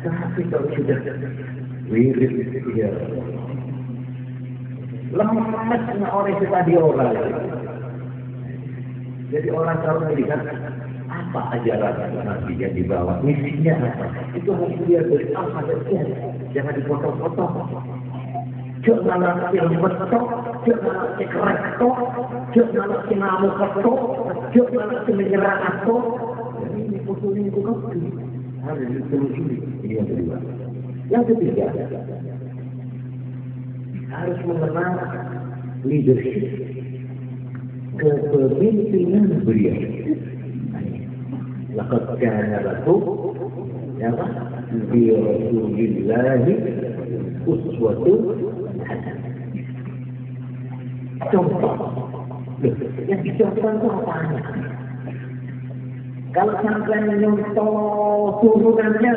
tapi kalau sudah wirid ya lemasnya orang itu tadi orang. Jadi orang kalau melihat apa ajaran Nabi yang dibawa, misinya apa, itu harus dilihat dari apa saja, jangan dipotong-potong. Jangan nanti betok, jangan nanti keretok, jangan nanti ngamuk ketok, jangan nanti menyerang ketok. Ini usulnya itu harus ditelusuri. Ini yang kedua. Yang ketiga, harus mengenal leadership, kepemimpinan beliau. Laqad kana lakum ya fi Rasulillahi uswatun hasanah. Contoh. Yang dicontoh itu apanya? Kalau sampai menyontoh turunannya,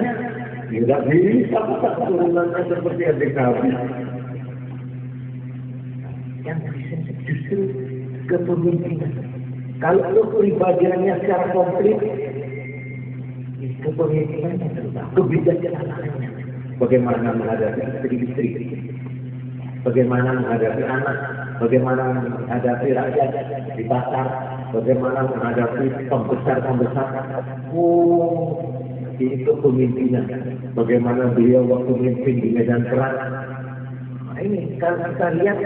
tidak bisa turunannya seperti adik Nabi. Yang bisa justru kepemimpinan. Kalau pribadiannya secara komplit, kepemimpinannya terutama kebijaksanaan. Bagaimana menghadapi istri-istri, bagaimana menghadapi anak, bagaimana menghadapi rakyat di pasar, bagaimana menghadapi pembesar-pembesar. Oh, ini kepemimpinan. Bagaimana beliau waktu memimpin di medan perang. Nah, ini kalau kita lihat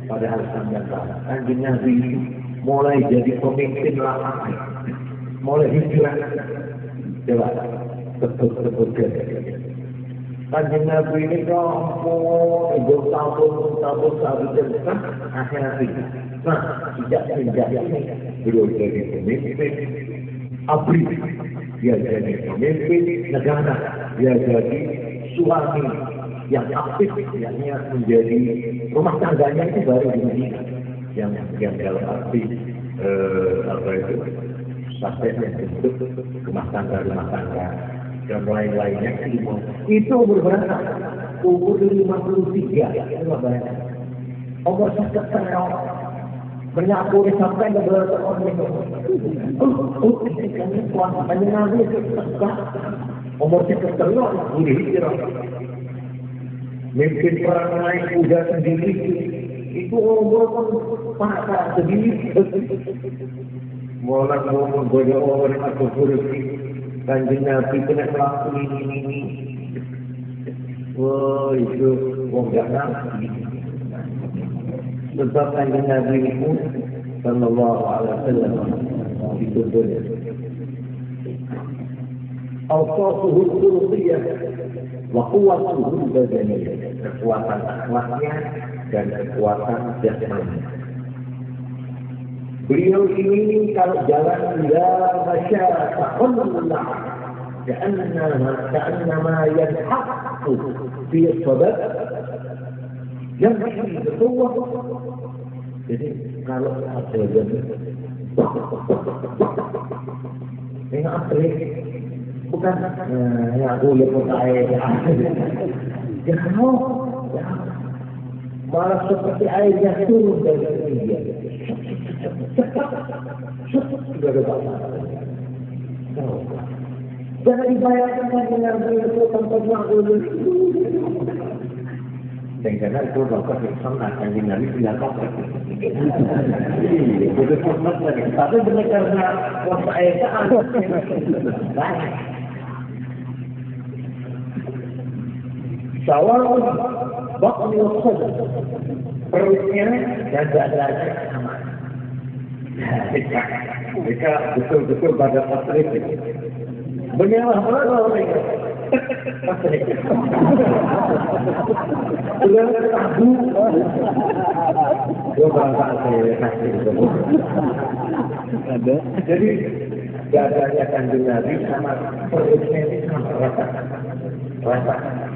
pada hari Sambal, Kanjeng Nabi mulai jadi pemimpin lapangan, mulai hijrah. Coba sebut Kanjeng Nabi ini kampung, ibu tabung sahabat kan akhirat ini. Nah, sejak ini beliau jadi pemimpin abri, dia jadi pemimpin negara, dia jadi suami yang aktif, yakni menjadi rumah tangganya itu baru di Madinah, yang dalam arti apa itu sampai bentuk rumah tangga dan lain-lainnya itu umur berapa? Umur 53. Coba bayangkan. Umur 53 menyapu sampai beberapa orang itu. Kami tuan hanya Nabi umur 53 boleh hijrah. Mungkin orang lain sudah sendiri itu umur pun pakar sendiri. Mulai menggoda orang atau korupsi. Kanjeng Nabi kena melakukan ini. Wah, itu wong gak ngerti. Sebab Kanjeng Nabi itu sallallahu alaihi wasallam itu boleh. Awsatuhu khuluqiyah wa quwwatuhu badaniyah. Kekuatan akhlaknya dan kekuatan jasmani. Beliau ini kalau jalan ila masyarakat Allah, كأنما ينحط في الصدق يمشي بقوة. Jadi kalau ada ini asli bukan yang aku lihat air jauh malah seperti air yang turun dari India. Sudah ada banyak. Jangan dibayangkan dengan itu tanpa makhluk. Dan karena itu bapak bersama Kanjeng Nabi tidak apa-apa. Itu sama sekali. Tapi benar karena waktu ayat banyak. Sawal bakmi wasad. Perutnya dan dadanya sama. Mereka betul-betul pada pasir itu. Benyawah mana mereka? Pasir. Sudah tahu. Dua bangsa saya kasih itu. Ada. Jadi dadanya kanjeng Nabi sama perutnya ini sama rata.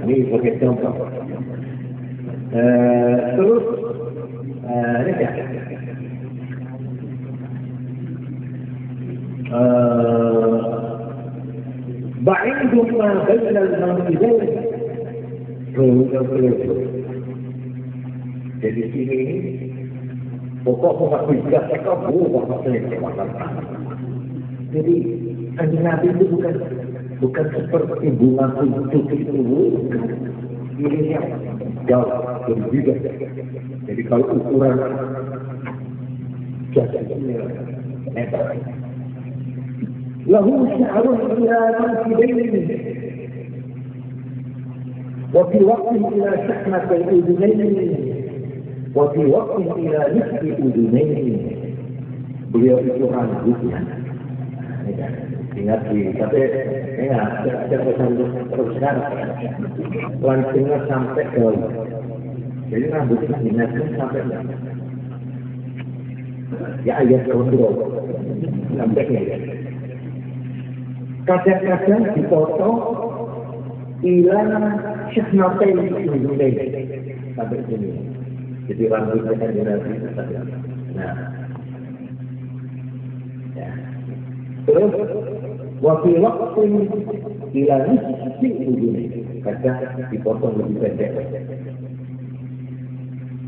Ini sebagai contoh. Terus ini ya. Ba'indum ma baina al-manqidain. Jadi sini pokok bisa mereka bukan masalah. Jadi kanjeng Nabi itu bukan seperti bunga kuncup itu, ini yang jauh berbeda. Jadi kalau ukuran jasanya hebat. Lahu sya'run ila mankibaini wa fi waqtin ila syahmatil udunaini wa fi waqtin ila nisfi udunaini. Beliau itu rambutnya. Ingat tapi ada pesan terus sekarang langsungnya sampai ke jadi rambutnya dinasnya sampai ya ayat kontrol sampai ya. Kadang-kadang dipotong ilang syahnatain udunain sampai sini. Jadi rambutnya kan dinasnya sampai. Nah, ya. Terus waktu ila nisfi udunain, kadang dipotong lebih pendek.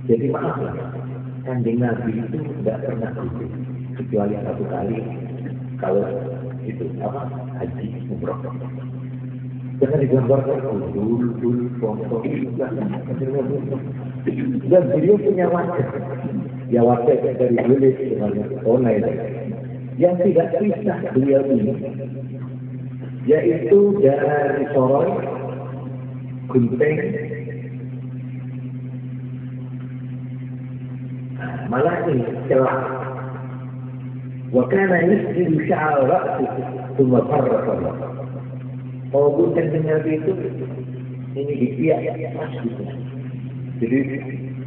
Jadi maaf lah, kanjeng Nabi itu tidak pernah itu kecuali satu kali kalau itu apa haji umroh. Jangan digambarkan dul potong dan beliau punya wajah. Ya wajah dari kulit dengan tonai yang tidak pisah beliau ini, yaitu dari soroi, gunting, malah ini celah. Wakana yusjidu sya'al ra'si thumma farraqa. Oh, gunting Nabi itu ini dipiak pas gitu. Jadi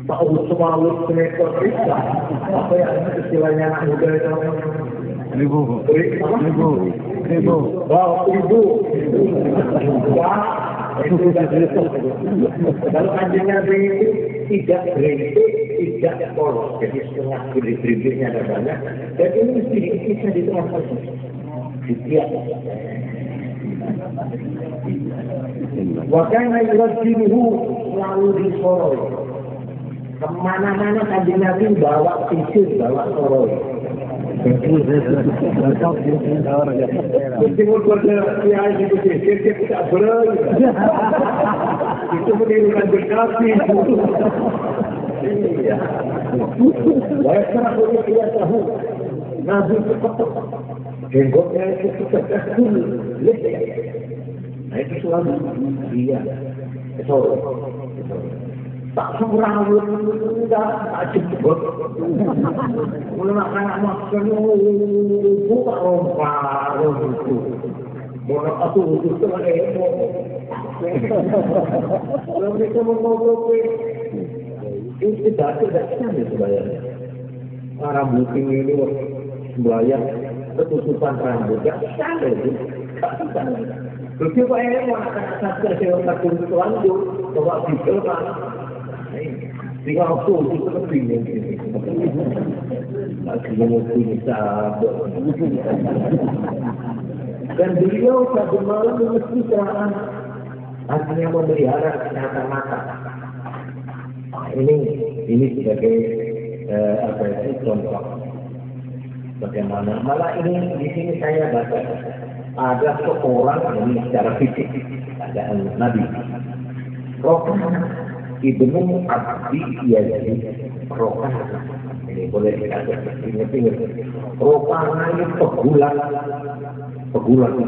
Pak semua semeter bisa. Apa yang istilahnya anak muda itu? Ribu. Wah, ribu. Wah, itu kalau kanjeng Nabi itu tidak berhenti, tidak polos. Jadi setengah beribritnya ada banyak. Dan ini mesti bisa diterapkan. Setiap. Wakana yurajjiluhu selalu disoroi. Kemana-mana kanjeng Nabi bawa tisu, bawa soroi. Meskipun berkiai itu dia tidak berani. Itu menirukan berkasih. Iya. Wah, sekarang dia tahu. Nabi cepat. Jenggotnya itu cepat. Nah itu selalu dia. Sorry. Tak semrawut, tak jebot. Mulai anak makan, buka rompah, mulai aku itu kan emo. Kalau mereka mau itu tidak sama sebenarnya. Rambut ini sembahyang ketutupan rambut, tak sama itu. Terus apa yang akan saya lakukan itu lanjut, bawa video kan. Tinggal aku itu kepingin ini. Akhirnya punya sahabat. Dan beliau satu malam mesti serangan. Artinya memelihara kesehatan mata. Ini sebagai apa itu contoh. Bagaimana? Malah ini di sini saya baca ada seorang ini secara fisik ada Nabi. Rokah Ibnu Abdi Yazid Rokah ini boleh kita ingat-ingat. Rokah ini pegulat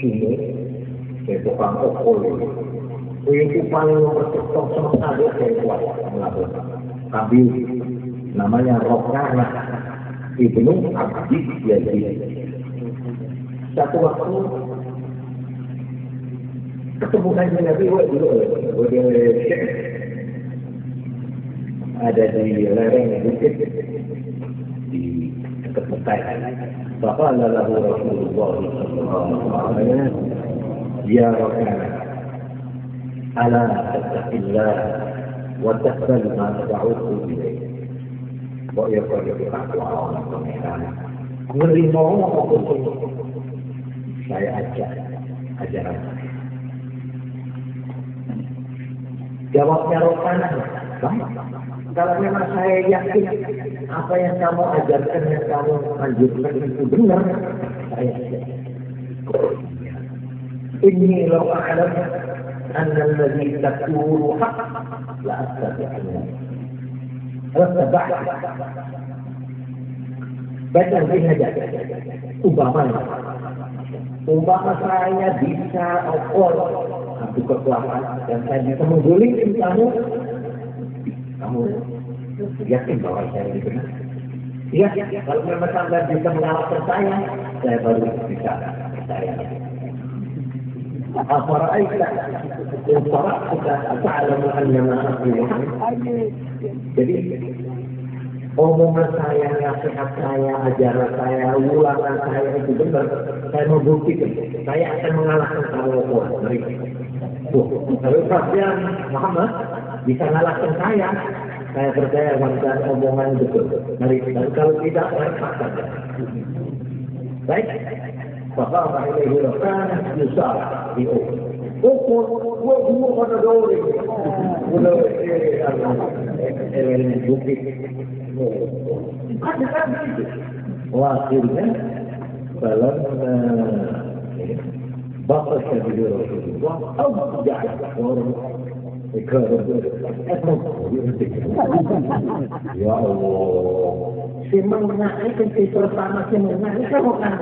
sini tukang okol itu paling nomor satu sama ada saya kuat melakukan kabil namanya Rokah Ibnu Abdi Yazid. Satu waktu ketemu kanjeng Nabi dulu ada di lereng bukit di dekat فقال له رسول الله صلى الله عليه وسلم يا ركان ألا تتق الله وتقبل ما تدعوه إليه ويقول بعد Allah Pangeran menerima saya ajaran. Jawabnya Rokanah, kalau memang saya yakin apa yang kamu ajarkan, yang kamu anjurkan itu benar, saya yakin. Inni law a'lam anna alladhi taqulu haqq la attabi'uhu. Baca lebih saja. Umpama saya bisa okor aku kekuatan dan saya bisa mengguling kamu yakin bahwa saya benar? Iya, kalau memang Anda bisa mengalahkan saya baru bisa percaya. أفرأيت إن صرحتك أتعلم أن ما أقول. Jadi omongan saya, nasihat saya, ajaran saya, ulangan saya itu benar. Saya mau buktikan, saya akan mengalahkan kamu. Kalau Rasul Muhammad bisa mengalahkan saya percaya dengan omongan betul. Mari kita, kalau tidak, mereka saja. Baik. فقام إليه ركان يسارع في أخر وهو قد دوري ولو وآخرها فلما بطش به رسول الله أو جعل يا الله semangat itu pertama semangat itu bukan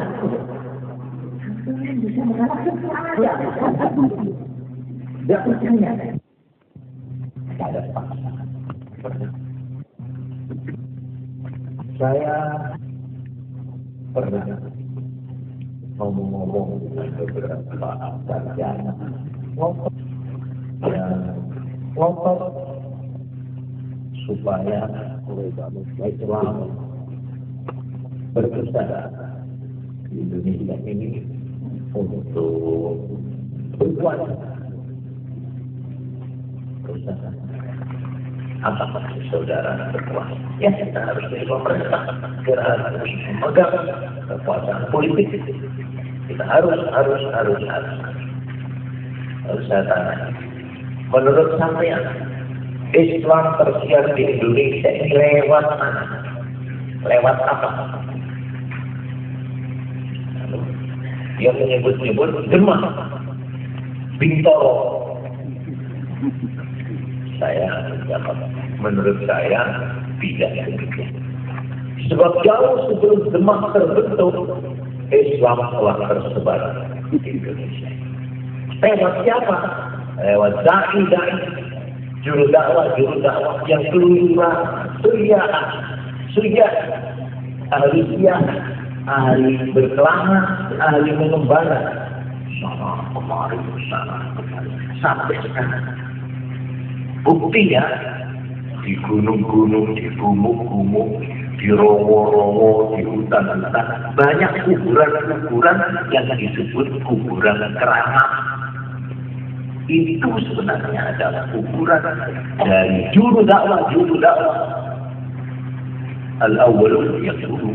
bisa mengalahkan saya. Tidak percaya. Tidak ada paksa. Saya pernah ngomong-ngomong dengan beberapa sarjana kelompok supaya Islam berusaha di Indonesia ini untuk berbuat berusaha. Apakah saudara berkuasa? Ya, kita harus jadi pemerintah. Kita harus memegang kekuasaan politik. Kita harus saya tanya. Menurut sampean, Islam tersiar di Indonesia ini lewat mana? Lewat apa? Yang menyebut-nyebut Demak, Bintoro. Saya menjawab, menurut saya tidak demikian. Sebab jauh sebelum Demak terbentuk, Islam telah tersebar di Indonesia. Lewat siapa? Lewat dai, juru dakwah yang keluyuran, surya, ahli syiah, ahli berkelana, ahli mengembara, sana kemari sana sampai sekarang. Buktinya di gunung-gunung, di gumuk-gumuk, di rowo-rowo, di hutan-hutan banyak kuburan-kuburan yang disebut kuburan keramat. Itu sebenarnya adalah kuburan dari juru dakwah al-awwalun yang dulu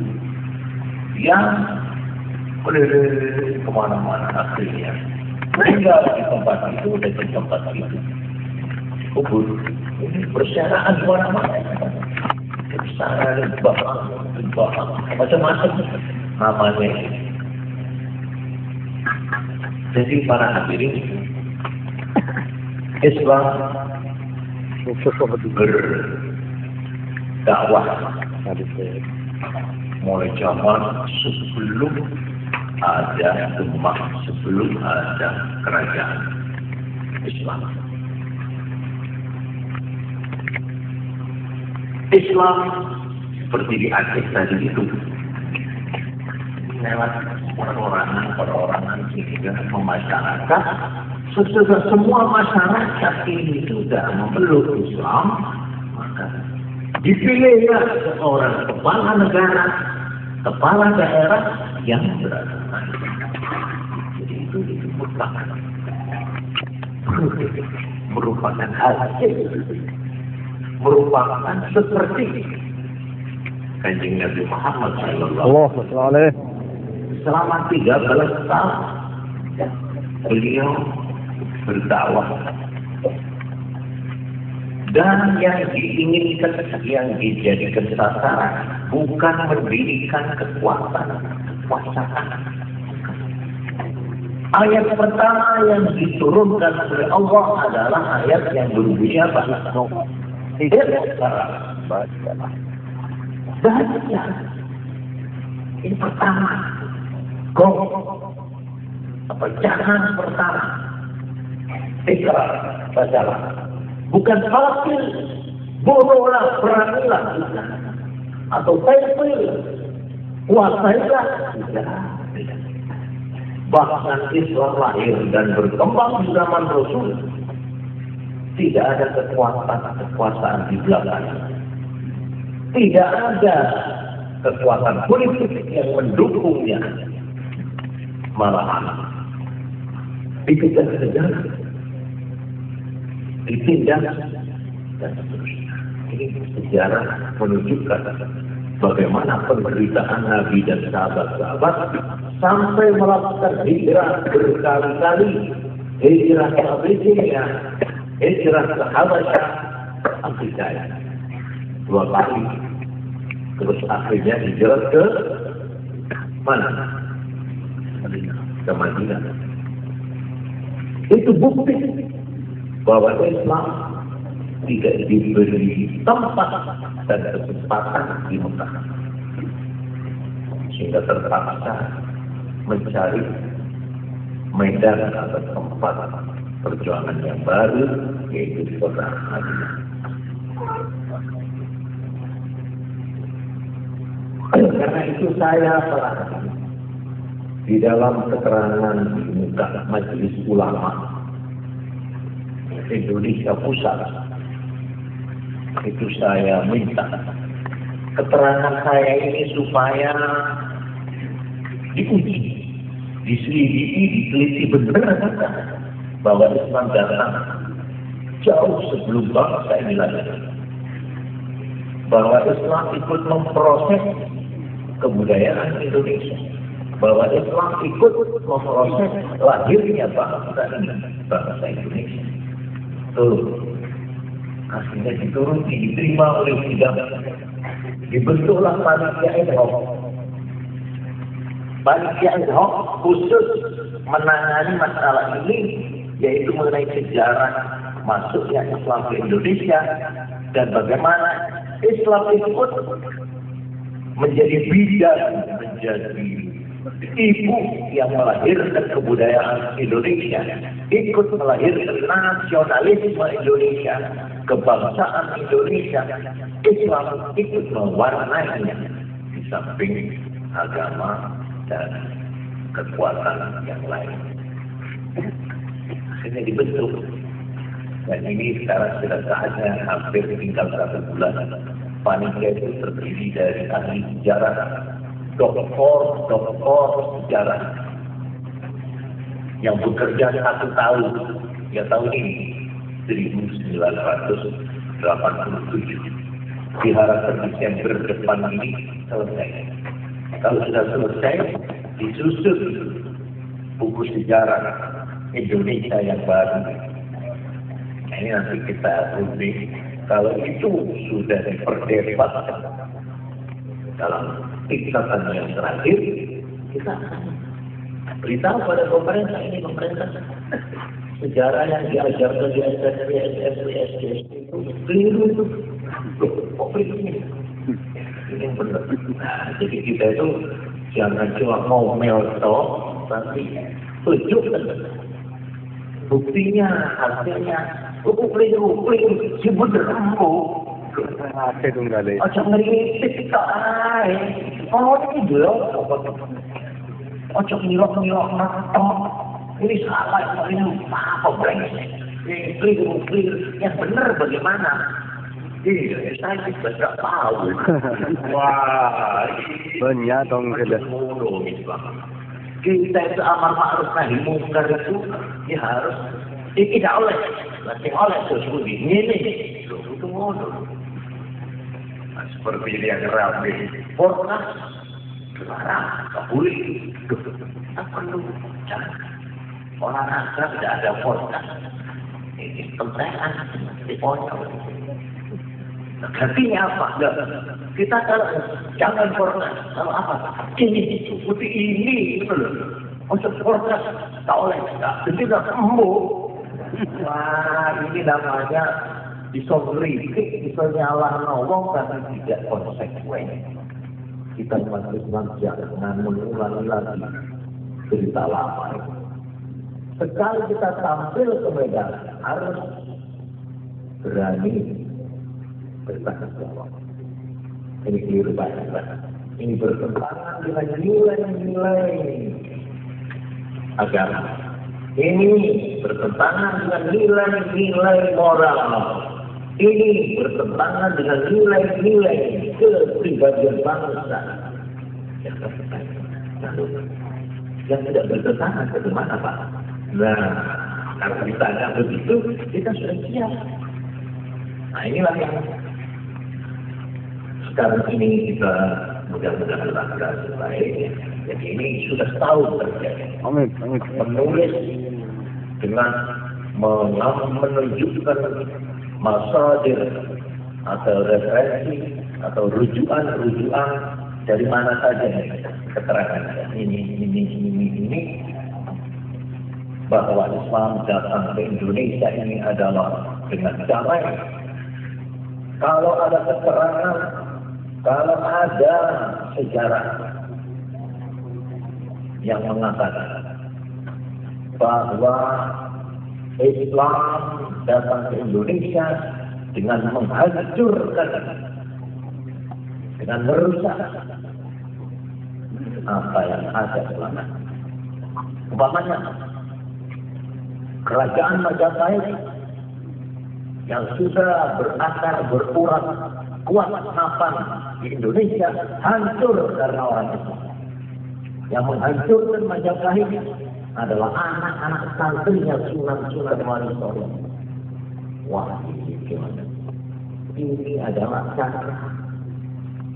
yang kemana-mana akhirnya tinggal di tempat itu dan di tempat itu. Kubur persyaraan kemana-mana, bahang, macam-macam namanya. Jadi para hadirin, Islam berdakwah mulai zaman sebelum ada Demak, sebelum ada kerajaan Islam. Islam seperti di Aceh tadi itu lewat perorangan sehingga masyarakat, semua masyarakat ini sudah memeluk Islam, maka dipilihlah seorang kepala negara kepala daerah yang beragama. Jadi itu merupakan hasil, merupakan seperti Kanjeng Nabi Muhammad sallallahu alaihi selama 13 tahun beliau berdakwah, dan yang diinginkan, yang dijadikan sasaran bukan mendirikan kekuasaan. Ayat pertama yang diturunkan oleh Allah adalah ayat yang berbunyi apa? Baca. Ini pertama. Jangan pertama. Ikrar, bacalah. Bukan fakir, bodohlah, beranilah, atau taifir, kuasailah. Bahkan Islam lahir dan berkembang di zaman Rasul, tidak ada kekuasaan di belakangnya. Tidak ada kekuatan politik yang mendukungnya. Malahan dikejar-kejar, ditindak, dan seterusnya. Ini sejarah menunjukkan bagaimana penderitaan Nabi dan sahabat-sahabat sampai melakukan hijrah berkali-kali, hijrah ke Abyssinia, hijrah ke Habasyah, Afrika 2 kali, terus akhirnya hijrah ke mana? Ke Madinah. Itu bukti bahwa Islam tidak diberi tempat dan kesempatan di Mekah, sehingga terpaksa mencari medan atau tempat perjuangan yang baru, yaitu di kota Madinah. Karena itu saya perhatikan di dalam keterangan di muka Majelis Ulama Indonesia Pusat, itu saya minta keterangan saya ini supaya diuji, diselidiki, diteliti benar bahwa Islam datang jauh sebelum bangsa ini lahir, bahwa Islam ikut memproses kebudayaan Indonesia, bahwa Islam ikut memproses lahirnya bangsa ini, bangsa Indonesia. Akhirnya dituruti, diterima oleh sidang, dibentuklah panitia ad hoc. Panitia ad hoc khusus menangani masalah ini, yaitu mengenai sejarah masuknya Islam ke Indonesia dan bagaimana Islam ikut menjadi bidan, menjadi ibu yang melahirkan kebudayaan Indonesia, ikut melahirkan nasionalisme Indonesia, kebangsaan Indonesia. Islam ikut mewarnainya di samping agama dan kekuatan yang lain. Akhirnya dibentuk, dan ini sekarang sudah saatnya hampir tinggal 1 bulan. Panitia itu terdiri dari ahli sejarah, doktor sejarah yang bekerja 1 tahun, ya tahun ini 1987. Diharapkan Desember depan ini selesai. Kalau sudah selesai, disusun buku sejarah Indonesia yang baru. Nah, ini nanti kita uji. Kalau itu sudah diperdebatkan dalam tingkatan yang terakhir, kita beritahu pada pemerintah, ini pemerintah sejarah yang diajarkan di SMP, SD itu keliru itu. Ini benar. Nah, jadi kita itu jangan cuma mau meltok, tapi tunjukkan buktinya, hasilnya. Keliru, si bener kamu. Ada dong kali. Ojo ngeritik kita ae. Oh ini belum. Ojo ngilok natok. Ini salah, ini apa brengsek. Keliru. Yang benar bagaimana? Iya, saya juga tidak tahu. Wah, banyak dong sudah. Kita itu amar ma'ruf nahi mungkar itu ya harus tidak oleh, nanti oleh sesuatu ini itu ngono. Nah, seperti ini yang ramai, podcast dilarang, tak boleh. Tak perlu, jangan. Olahraga tidak ada podcast. Ini pentean, di pojok. Artinya apa? Kita kalau jangan podcast, kalau apa? Ini seperti ini, gitu loh. Untuk podcast tak oleh, jadi tidak sembuh. Wah, ini namanya bisa kritik, bisa nyalah wong karena tidak konsekuen. Kita manusia jangan mengulangi lagi cerita lama. Sekali kita tampil ke medan harus berani bertanggung jawab. Ini keliru banyak. Ini bertentangan dengan nilai-nilai agama. Ini bertentangan dengan nilai-nilai moral. Ini bertentangan dengan nilai-nilai kepribadian bangsa. Yang tidak bertentangan bagaimana Pak? Nah, kalau ditanya begitu, kita sudah siap. Nah, inilah yang sekarang ini kita mudah-mudahan lakukan sebaiknya. Jadi ini sudah setahun terjadi. Amin. Menulis dengan menunjukkan masadir atau referensi atau rujukan dari mana saja keterangan ini bahwa Islam datang ke Indonesia ini adalah dengan damai. Kalau ada keterangan, kalau ada sejarah yang mengatakan bahwa Islam datang ke Indonesia dengan menghancurkan, dengan merusak apa yang ada selama. Umpamanya kerajaan Majapahit yang sudah berakar berurat kuat mapan di Indonesia hancur karena orang Islam. Yang menghancurkan Majapahit adalah anak-anak santrinya Sunan Wali Songo. Wah, ini gimana? Ini adalah cara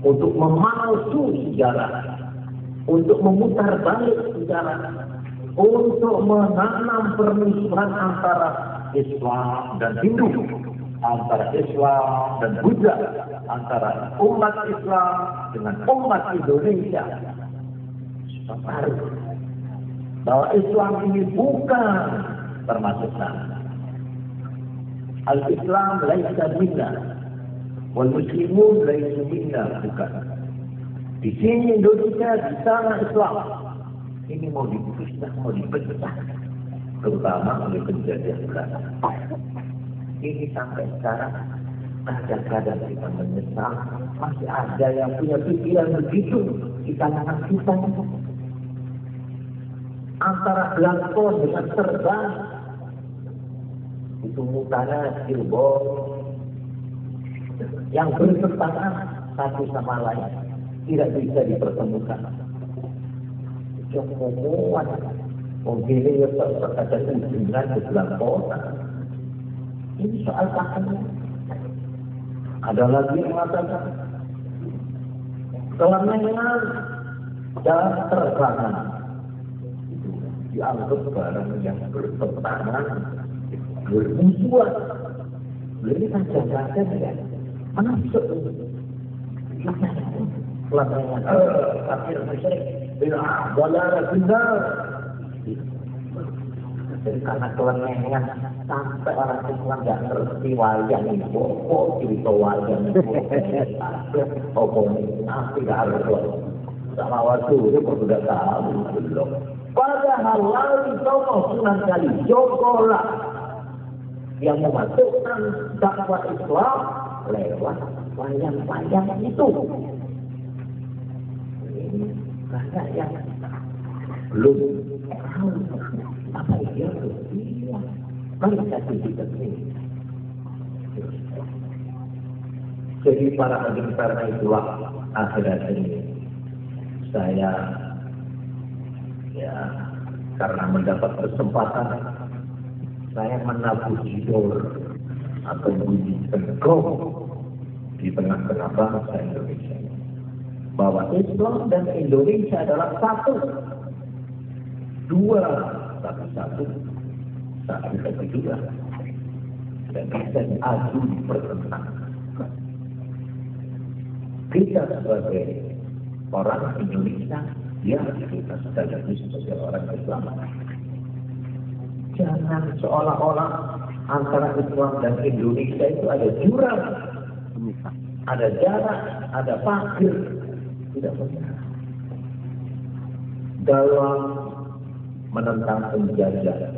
untuk memalsu sejarah, untuk memutar balik sejarah, untuk menanam permusuhan antara Islam dan Hindu, antara Islam dan Buddha, antara umat Islam dengan umat Indonesia. Bahwa Islam ini bukan termasuk nama. Al-Islam laisa minna, wal muslimun laisa minna, bukan. Di sini Indonesia, di sana Islam. Ini mau dipisah, mau dipecah, terutama oleh kejadian Belanda. Ini sampai sekarang kadang-kadang kita menyesal, masih ada yang punya pikiran begitu di kalangan kita. Antara belangkon dengan terbang itu mutanya silbol yang bertentangan satu sama lain, tidak bisa dipertemukan. Kemudian mungkin ya terkadang hubungan ke belangkon. Ini soal pahamnya. Ada lagi yang mengatakan kelenengan dan terbangan dianggap barang yang bertentangan, bermusuhan. Ini kan jangkaan ya, masuk kelenengan. Akhir musyrik bila balara benar. Jadi karena kelenengan sampai orang Islam tidak ngerti wayang ini, kok cerita wayang ini, kok ini nanti tidak harus sama waktu itu sudah tahu belum. Padahal lari Songo Sunan Kalijogo yang memasukkan dakwah Islam lewat wayang-wayang itu. Ini banyak yang belum tahu apa dia itu. Mari kita Jadi para hadirin karena itulah akhir-akhir ini saya karena mendapat kesempatan saya menabuh jidor atau bunyi tenggong di tengah-tengah bangsa Indonesia bahwa Islam dan Indonesia adalah satu, dua, tapi satu kedua, dan bisa diadu dipertentangkan. Kita sebagai orang Indonesia, kita sekaligus sebagai orang Islam. Jangan seolah-olah antara Islam dan Indonesia itu ada jurang, ada jarak, ada pagar. Tidak benar. Dalam menentang penjajah,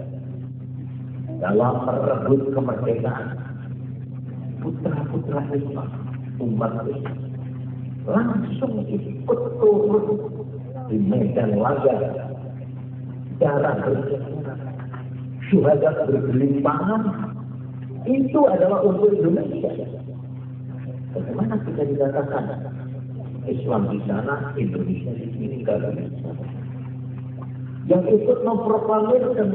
dalam merebut kemerdekaan, putra-putra Islam, umat Islam langsung ikut turun di medan laga, darah berjatuhan, syuhada bergelimpangan. Itu adalah untuk Indonesia. Bagaimana kita dikatakan Islam di sana, Indonesia di sini, kalau yang ikut memproklamirkan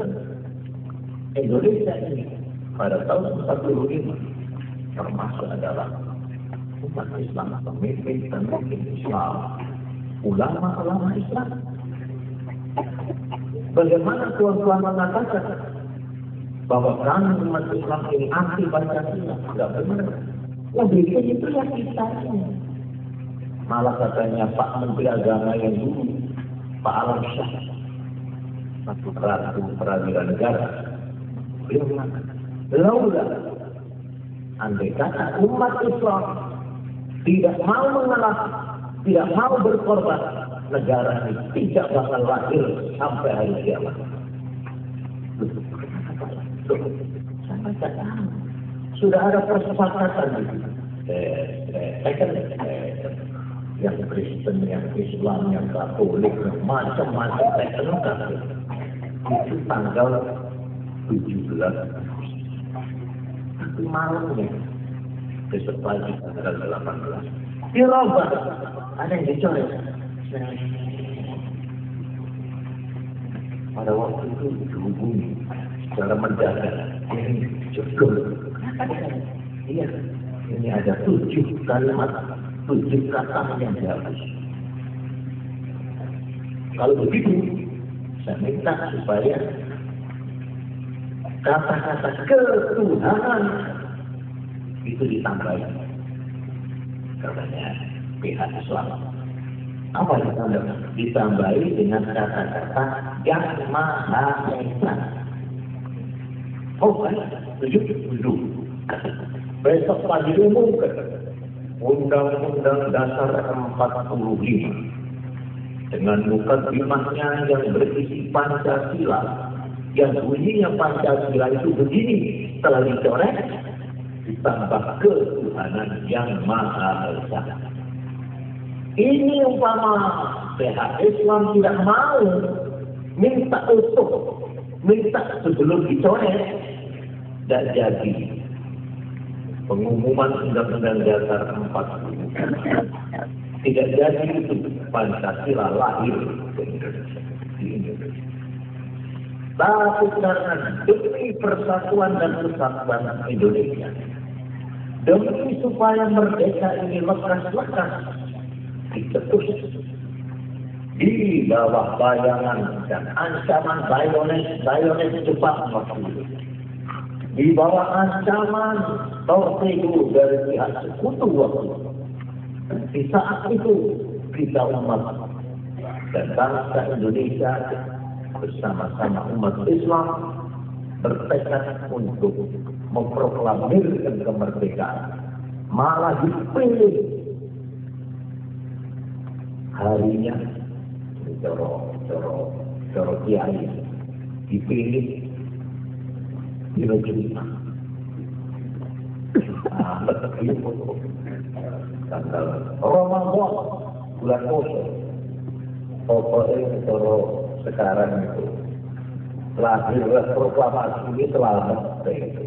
Indonesia ini pada tahun 45 termasuk adalah umat Islam, pemimpin Islam, ulama-ulama Islam. Bagaimana tuan-tuan mengatakan bahwa kami umat Islam ini anti Pancasila? Tidak benar. Lebih itu ya kita ini. Malah katanya Pak Menteri Agama yang dulu, Pak Alam Syah, Ratu Peradilan Negara, beliau mengatakan, laulah andai kata umat Islam tidak mau mengalah, tidak mau berkorban, negara ini tidak bakal lahir sampai hari kiamat. Sudah ada kesepakatan itu. Yang Kristen, yang Islam, yang Katolik, macam-macam teknologi itu tanggal 17. Tapi malamnya besok pagi tanggal 18 dirubah, ada yang dicoret. Pada waktu itu dihubungi secara mendadak, ini judul. Iya, ini ada 7 kalimat, 7 kata yang dihapus. Kalau begitu, saya minta supaya kata-kata ketuhanan itu ditambahin. Katanya pihak Islam. Apa ditambah? Ditambahi dengan kata-kata yang Maha Esa. Oh, baik. Setuju. Besok pagi umumkan Undang-Undang Dasar 45 dengan mukadimahnya yang berisi Pancasila, yang bunyinya Pancasila itu begini, setelah dicoret ditambah ketuhanan yang Maha Esa. Ini umpama pihak Islam tidak mau minta utuh, minta sebelum dicoret, dan jadi pengumuman Undang-Undang Dasar 45 tidak jadi itu Pancasila lahir di Indonesia. Tapi karena demi persatuan dan kesatuan Indonesia, demi supaya merdeka ini lekas-lekas dicetus di bawah bayangan dan ancaman bayonet Jepang waktu itu, di bawah ancaman torpedo dari pihak sekutu waktu itu. Di saat itu kita umat dan bangsa Indonesia bersama-sama umat Islam bertekad untuk memproklamirkan kemerdekaan. Malah dipilih harinya coro kiai dipilih di Jumat. Tanggal Ramadan bulan puasa. Pokoknya coro sekarang itu lahirlah proklamasi ini selamat itu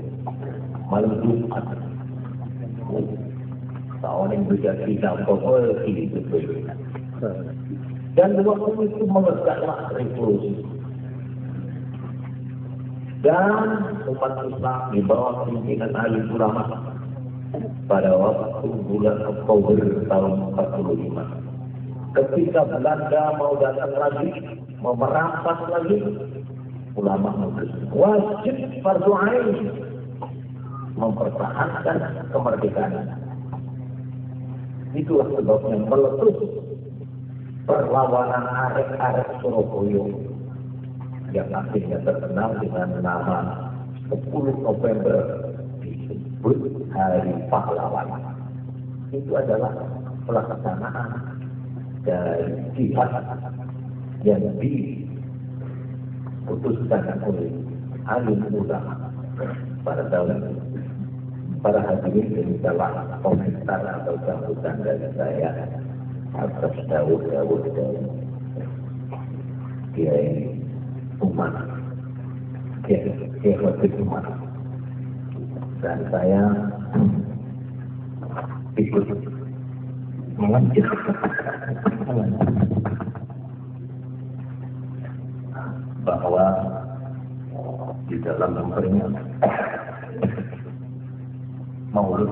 malam Jumat. tahun yang berjadi dapat itu berbeda. Dan waktu itu meledaklah revolusi. Dan umat Islam di bawah pimpinan Ali Ulama pada waktu bulan Oktober tahun 45. Ketika Belanda mau datang lagi, mau merampas lagi, ulama memutuskan wajib fardu ain mempertahankan kemerdekaan. Itulah sebabnya meletus perlawanan arek-arek Surabaya yang akhirnya terkenal dengan nama 10 November disebut Hari Pahlawan. Itu adalah pelaksanaan dari jihad yang diputuskan oleh alim ulama pada tahun itu. Para hadirin yang salah komentar atau sambutan dari saya atas Dawud dari Kiai Umar, Kiai Wakil Umar, dan saya ikut mengajar bahwa di dalam memperingati Maulud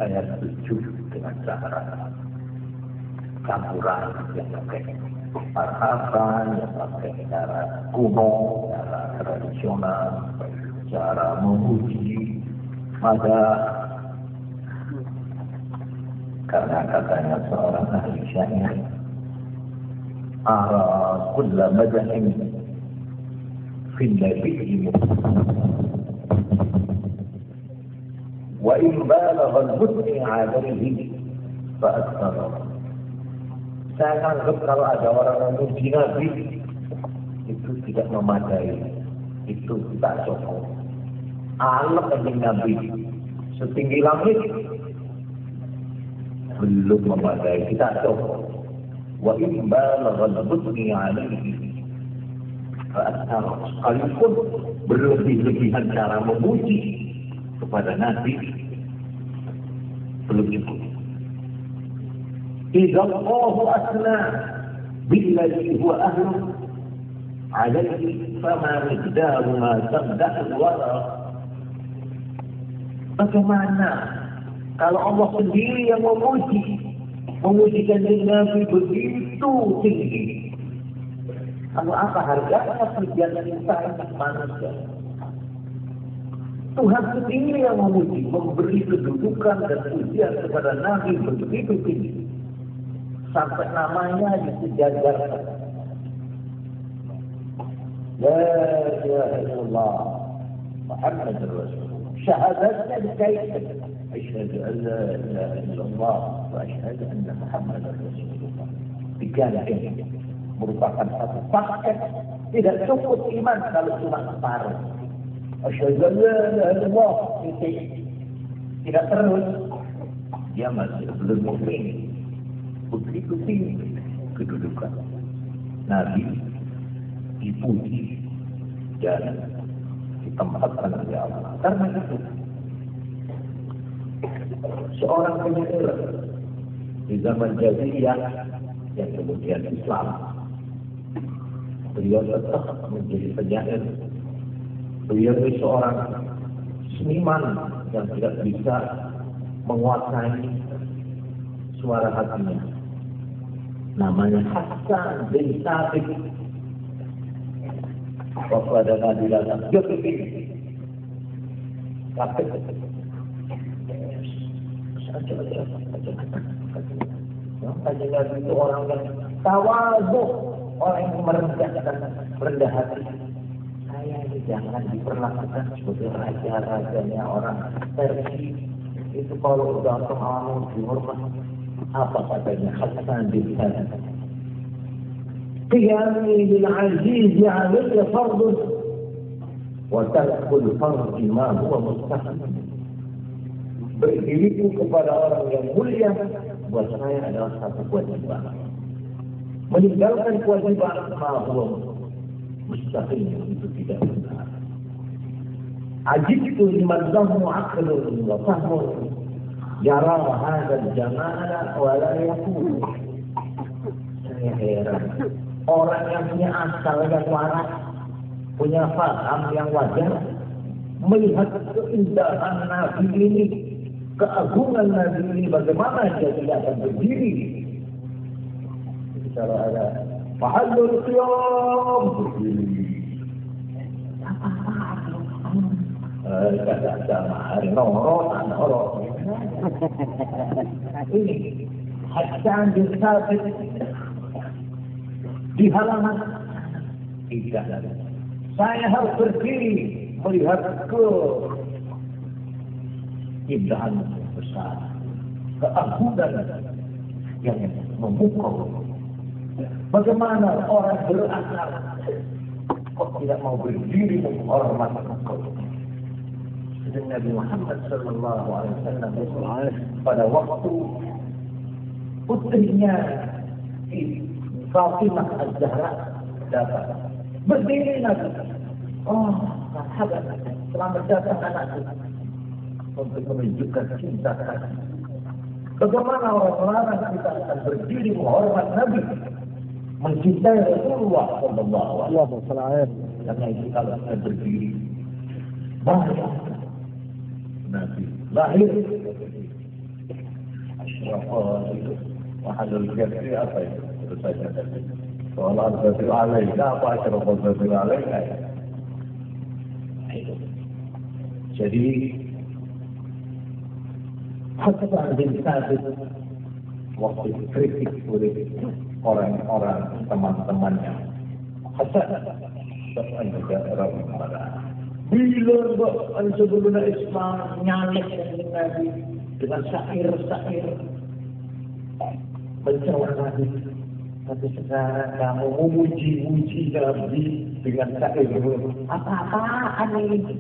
saya setuju dengan cara campuran yang pakai marhaban, yang pakai cara kuno, cara tradisional, cara memuji, maka karena katanya seorang ahli syair, ara kulla madahin fil nabi wa in balagha al-mud'i 'alayhi fa akthara. Saya anggap kalau ada orang yang memuji Nabi itu tidak memadai, itu tidak cukup. Alam kanjeng Nabi setinggi langit belum memadai, tidak cukup. Wa in balagha al-mud'i 'alayhi fa akthara. Sekalipun berlebih-lebihan cara memuji kepada Nabi belum cukup. Idza Allahu asna billadhi huwa ahlu alayhi fama miqdaru ma tabda'u wara. Bagaimana kalau Allah sendiri yang memujikan Nabi begitu tinggi, lalu apa harganya pujian kita manusia? Tuhan sendiri yang memuji, memberi kedudukan dan pujian kepada Nabi begitu tinggi, sampai namanya disejajarkan. La ilaha illallah Muhammadur Rasulullah. Syahadatnya dikaitkan. Asyhadu an la ilaha illallah wa asyhadu anna Muhammadar Rasulullah. Diganti merupakan satu paket. Tidak cukup iman kalau cuma separuh. Asyhadu an la ilaha illallah tidak terus, dia masih belum mukmin. Begitu tinggi kedudukan Nabi dipuji dan ditempatkan oleh Allah. Karena itu seorang penyair di zaman jahiliyah yang kemudian Islam, beliau tetap menjadi penyair. Beliau itu seorang seniman yang tidak bisa menguasai suara hatinya. Namanya Hasan bin Thabit. Waktu ada Nabi datang, dia begini. Tapi Nabi itu orang yang tawadhu, orang yang merendah hati. Saya ini jangan diperlakukan sebagai raja-rajanya orang Persia. Itu kalau udah mau dihormat, apa katanya Hasan bin Thabit? Qiyami lil aziz alayya fardun wa tarkul fardi ma huwa mustahil. Berdiriku kepada orang yang mulia buat saya adalah satu kewajiban. Meninggalkan kewajiban ma huwa mustahil, itu tidak benar. Ajibtu liman lahu aqlun wa fahmun Yara hadzal jamala wa la yakun. Saya heran. Orang yang punya akal yang waras, punya paham yang wajar, melihat keindahan Nabi ini, keagungan Nabi ini, bagaimana dia tidak akan berdiri. Kalau ada Fahadul Qiyam berdiri. Tidak sama, noro. Ini Hasan bin Thabit di halaman tidak. Saya harus berdiri melihat ke keindahan besar, keagungan yang memukau. Bagaimana orang berakal kok tidak mau berdiri menghormat engkau? Dan Nabi Muhammad sallallahu alaihi wasallam pada waktu putrinya Fatimah Az-Zahra dapat berdiri Nabi. Oh, sahabat, selamat datang anakku, untuk menunjukkan cinta kasih. Bagaimana orang-orang kita akan berdiri menghormat Nabi, mencintai Rasulullah sallallahu alaihi wasallam. Karena itu kalau kita berdiri, bahaya Nabi lahir. Asyrafah itu Wahalul Jabri apa itu? Terus saja Wahalul Jabri alaika apa Asyrafah Jabri alaika? Itu. Jadi Hasan bin Thabit waktu dikritik oleh orang-orang teman-temannya, Hasan juga orang marah. Bila sebelum Islam nyalek dengan Nabi dengan syair-syair mencela Nabi, tapi sekarang kamu memuji-muji Nabi dengan syair apa-apaan ini?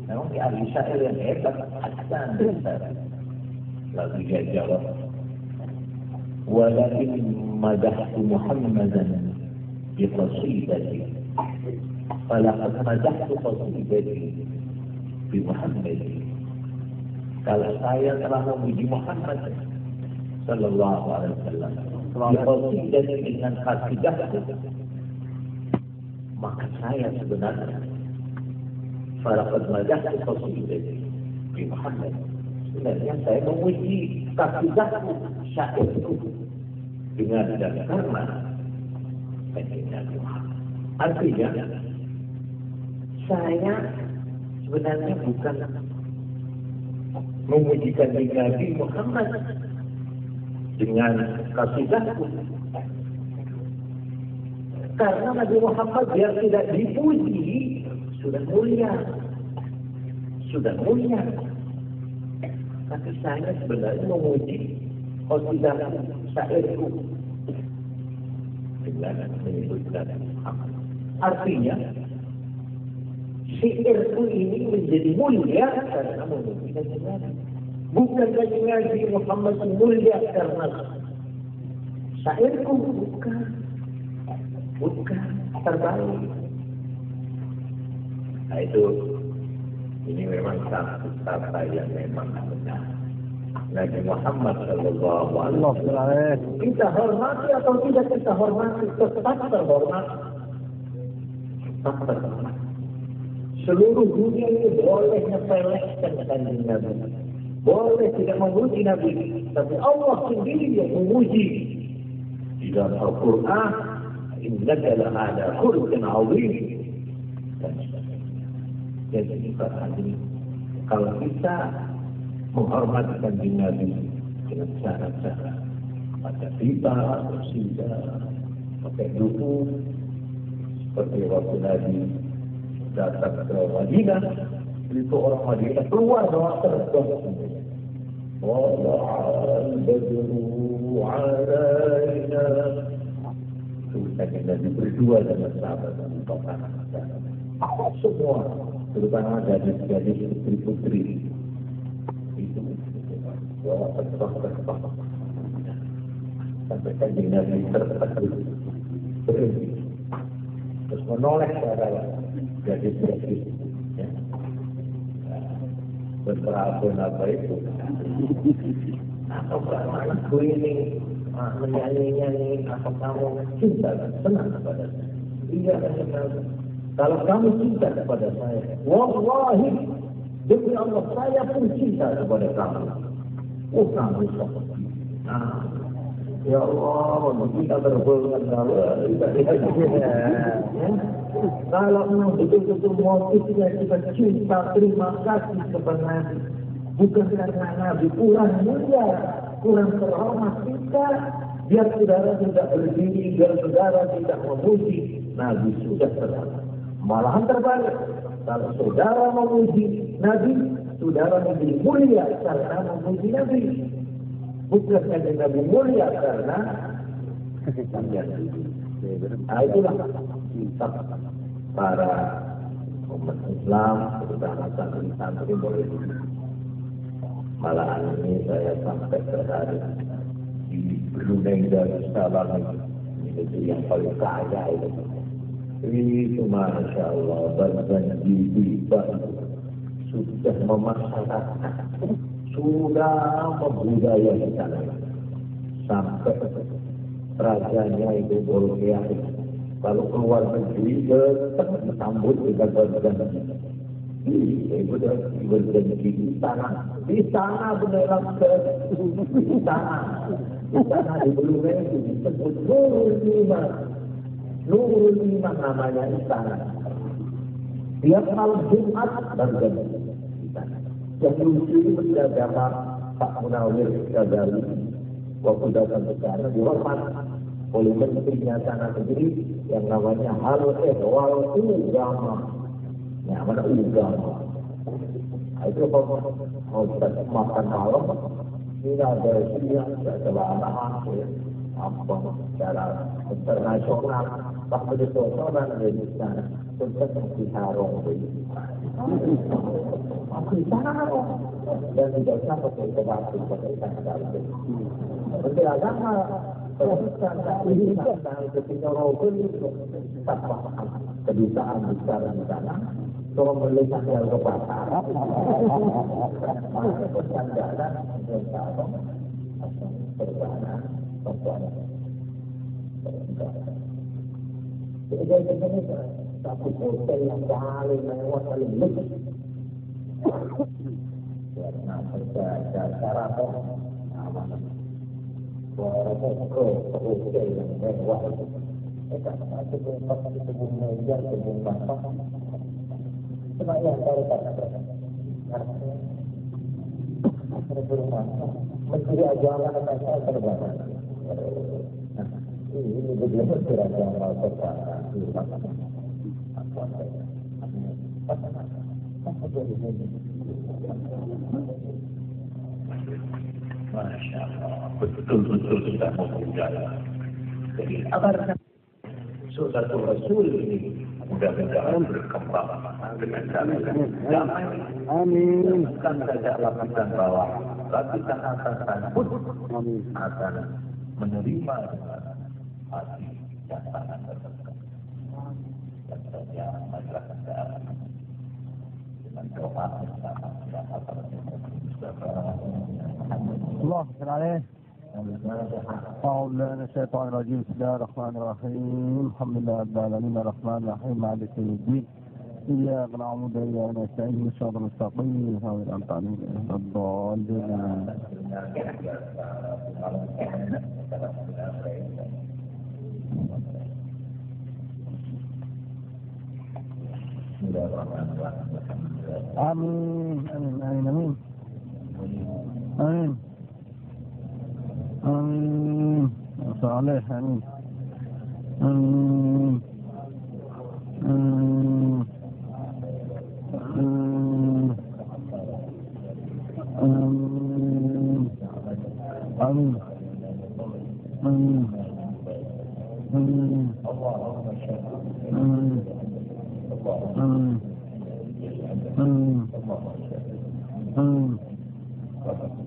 Memang di ahli syair yang hebat, Hasan bin Thabit. Lalu dia jawab, walakin madahtu Muhammadan bi qasidati falaqad madahtu qasidati bi Muhammad. Kalau saya telah memuji Muhammad sallallahu alaihi wasallam bi qasidati dengan qasidahku, maka saya sebenarnya falaqad madahtu qasidati bi Muhammad. Sebenarnya saya memuji kasidahku, syairku dengan dan karena Nabi Muhammad. Artinya saya sebenarnya bukan memujikan Nabi Muhammad dengan kasidahku, karena Nabi Muhammad biar tidak dipuji sudah mulia. Tapi saya sebenarnya memuji qasidahku, syairku dengan menyebutkan Muhammad. Artinya syairku ini menjadi mulia karena memuji Nabi. Bukan Nabi Muhammad mulia karena syairku, bukan terbaik. Nah itu. Ini memang satu kata yang memang benar. Nabi Muhammad sallallahu alaihi wasallam kita hormati atau tidak kita hormati, tetap terhormat. Seluruh dunia ini boleh nyepelekkan kanjeng Nabi, boleh tidak memuji Nabi, tapi Allah sendiri yang memuji di dalam Al-Quran. Innaka la'ala khuluqin 'azim. Jadi kalau kita menghormati kanjeng Nabi dengan cara-cara pakai riba, bersida, pakai duku, seperti waktu Nabi datang ke Madinah, itu orang Madinah keluar bawa terbang. Wala'al badru alaina. Itu kanjeng Nabi berdua dengan sahabat dan tokoh semua, terutama gadis-gadis putri-putri itu bawa terbang sampai kanjeng Nabi tertekan berhenti terus menoleh ke arah gadis-gadis ya. berperabot apa itu? Atau malah ini menyanyi-nyanyi atau kamu cinta dan senang kepada saya? Iya, kalau kamu cinta kepada saya, wallahi demi Allah saya pun cinta kepada kamu. Oh kamu seperti ya Allah, kita berhubungan kalau memang betul-betul motifnya kita cinta, terima kasih kepada Nabi. Bukan karena Nabi kurang mulia, kurang terhormat kita. Biar saudara tidak berdiri, biar saudara tidak memuji, Nabi sudah terhormat. Malahan terbalik. Kalau saudara memuji Nabi, saudara menjadi mulia karena memuji Nabi. Bukan saja Nabi mulia karena itulah kita para umat Islam, terutama santri-santri boleh. Malahan ini saya sampai terharu di Brunei Darussalam, negeri yang paling kaya itu Masya Allah, berjanji sudah memasyarakat, sudah membudaya di sana sampai rajanya itu Bolivia. Kalau keluar negeri tetap disambut dengan berjanji. Ibu berjanji di sana beneran di sana di Brunei itu disebut Nurul Iman namanya istana. Tiap malam Jumat berjanji di sana. Yang lucu ini berjamaah Pak Munawir Ghazali waktu datang ke sana dihormat oleh menterinya sana negeri yang namanya Wal Ugama. Ya, mana ugama? Itu kalau mau makan malam, ini ada siang, ada anak-anak, apa secara internasional, waktu itu orang dari sana, tetap masih harong masih harong, dan tidak sampai ke kebatu pada sana itu. Menteri Agama teruskan ini tentang ketika Rasul itu tanpa kedutaan besar di sana. Kalau melihat yang ke pasar, maka persandaran bersama perjalanan jadi sebenarnya satu hotel yang paling mewah paling luas. Karena ada cara hotel yang mewah itu. Kita masih sebelum meja sebelum masak. Cuma yang baru kata berumah mencuri agama dan saya terbang. Ini bagaimana agama perkara Masya Allah, betul-betul sudah memudahkan. Jadi agar Sunnatul Rasul ini mudah-mudahan berkembang dengan cara yang damai. Amin. Bukan saja lapisan bawah, lapisan atas pun akan menerima dengan hati dan tangan terbuka. Dan saja masyarakat dengan doa bersama dan الله يسلم عليه. أعوذ بالله من الشيطان الرجيم. بسم الله الرحمن الرحيم. الحمد لله رب العالمين الرحمن الرحيم مالك يوم الدين. إياك نعبد وإياك نستعين اهدنا الصراط المستقيم صراط الأنعمت الضالين. آمين آمين آمين آمين آمين آمين صالح آمين آمين آمين آمين آمين آمين آمين آمين آمين آمين آمين